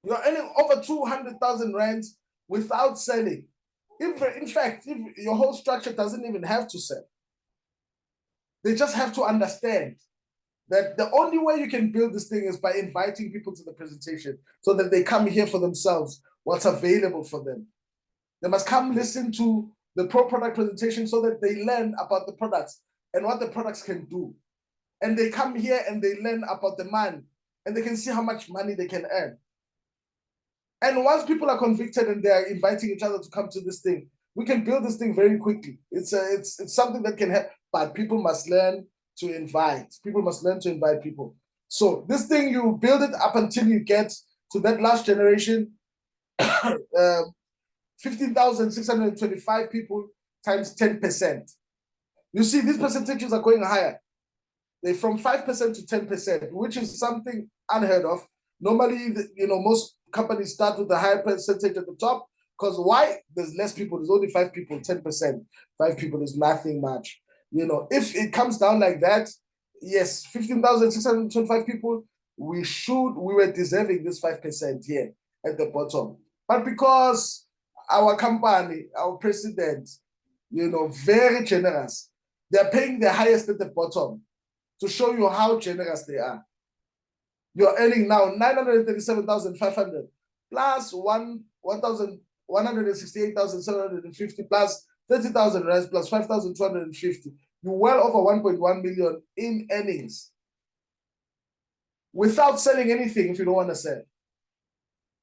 You're earning over 200,000 rands without selling. In fact, if your whole structure doesn't even have to sell. They just have to understand that the only way you can build this thing is by inviting people to the presentation so that they come here for themselves, what's available for them. They must come listen to the pro product presentation so that they learn about the products and what the products can do. And they come here and they learn about the money and they can see how much money they can earn. And once people are convicted and they are inviting each other to come to this thing, we can build this thing very quickly. It's something that can happen, but people must learn to invite. People must learn to invite people. So this thing, you build it up until you get to that last generation, 15,625 people times 10%. You see, these percentages are going higher. They're from 5% to 10%, which is something unheard of. Normally, most companies start with a higher percentage at the top, because why? There's less people. There's only 5 people, 10%. 5 people is nothing much. If it comes down like that, yes, 15,625 people, we were deserving this 5% here at the bottom. But because our company, our president, very generous, they're paying the highest at the bottom to show you how generous they are. You're earning now 937,500 plus 168,750 plus 30,000 rands plus 5,250. You're well over 1.1 million in earnings without selling anything if you don't want to sell.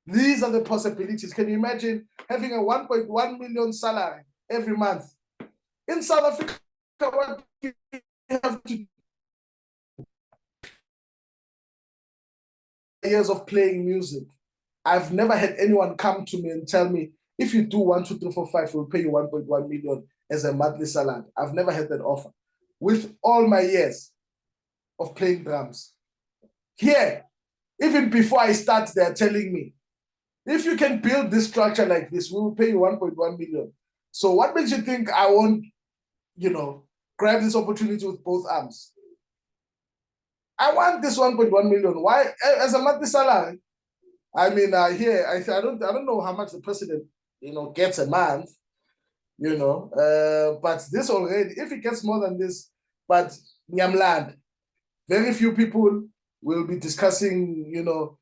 These are the possibilities. Can you imagine having a 1.1 million salary every month? In South Africa, what you have to years of playing music, I've never had anyone come to me and tell me, if you do 1, 2, 3, 4, 5, we'll pay you 1.1 million as a monthly salary. I've never had that offer with all my years of playing drums. Here, even before I start, they're telling me, if you can build this structure like this, we will pay you 1.1 million. So what makes you think I won't, grab this opportunity with both arms? I want this 1.1 million. Why? As a monthly salary. I mean, here, I don't know how much the president, gets a month, but this already, if it gets more than this, but Nyamland, very few people will be discussing, on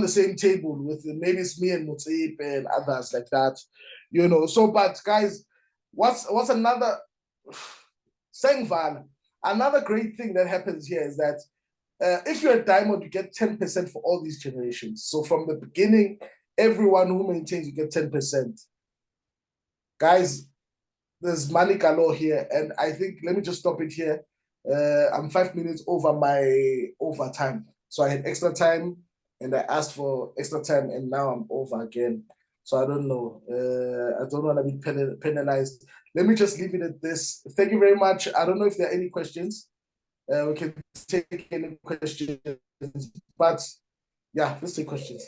the same table with maybe it's me and Mutseep and others like that, So, but guys, what's another Sengvan? Another great thing that happens here is that if you're a diamond, you get 10% for all these generations. So from the beginning, everyone who maintains, you get 10%. Guys, there's money galore here. And I think, let me just stop it here. I'm 5 minutes over my overtime. So I had extra time and I asked for extra time and now I'm over again. So I don't know. I don't want to be penalized. Let me just leave it at this. Thank you very much. I don't know if there are any questions. We can take any questions, but yeah, let's take questions.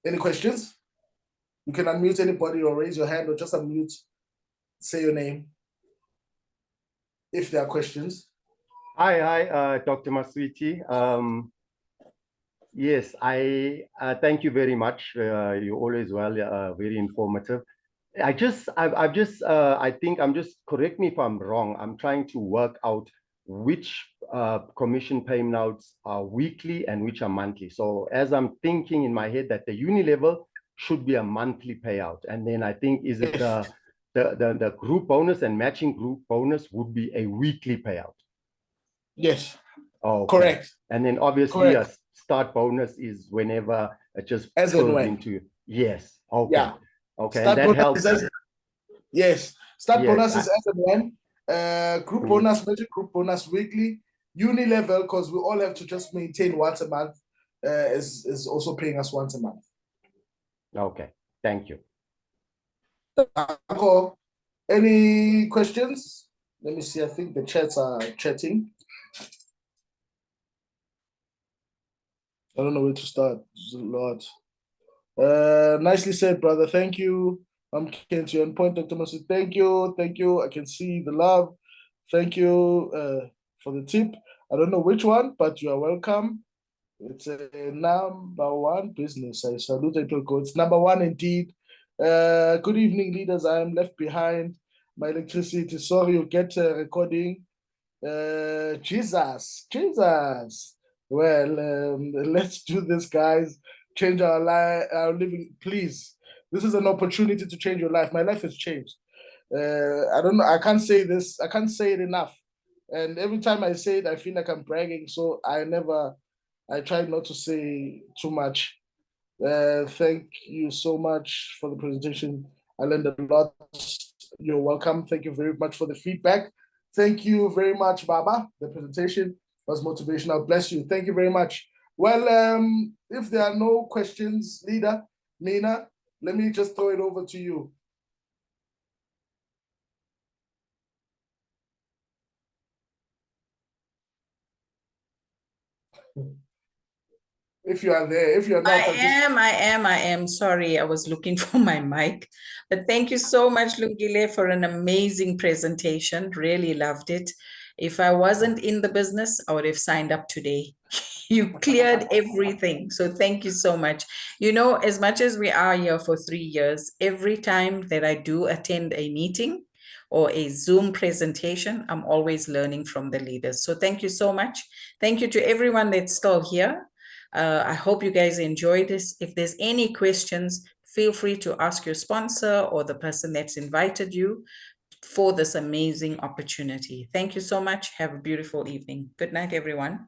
Any questions? You can unmute anybody or raise your hand or just unmute, say your name if there are questions. Hi, Dr. Maswiti. Yes, I thank you very much. You're always very informative. I think correct me if I'm wrong. I'm trying to work out which commission payouts are weekly and which are monthly. So as I'm thinking in my head that the Unilevel should be a monthly payout. And then I think, is it the group bonus and matching group bonus would be a weekly payout? Yes. Oh, okay. Correct. And then obviously a start bonus is whenever it just as fills into. Yes. Okay. Yeah. Okay. Start and that helps. Yes. Start Yes, bonus is as and when. Group bonus, mention group bonus weekly. Unilevel, because we all have to just maintain once a month, is also paying us once a month. Okay, thank you. Any questions? Let me see. I think the chats are chatting. I don't know where to start. There's a lot. Nicely said, brother. Thank you. I'm Kenty on point. Dr. Masu, thank you. Thank you. I can see the love. Thank you for the tip. I don't know which one, but you are welcome. It's a number one business. I salute APLGO. It's number one indeed. Good evening, leaders. I am left behind. My electricity. Sorry, you get a recording. Jesus. Well, let's do this, guys. Change our life, our living. Please, this is an opportunity to change your life. My life has changed. I don't know. I can't say this. I can't say it enough. And every time I say it, I feel like I'm bragging. So I try not to say too much. Thank you so much for the presentation. I learned a lot. You're welcome. Thank you very much for the feedback. Thank you very much, Baba. The presentation was motivational. Bless you. Thank you very much. Well, if there are no questions, leader, Mina, let me just throw it over to you. If you are there, if you're not, I am. Sorry, I was looking for my mic. But thank you so much, Lungile, for an amazing presentation. Really loved it. If I wasn't in the business, I would have signed up today. You cleared everything. So thank you so much. You know, as much as we are here for 3 years, every time that I do attend a meeting or a Zoom presentation, I'm always learning from the leaders. So thank you so much. Thank you to everyone that's still here. I hope you guys enjoyed this. If there's any questions, feel free to ask your sponsor or the person that's invited you for this amazing opportunity. Thank you so much. Have a beautiful evening. Good night, everyone.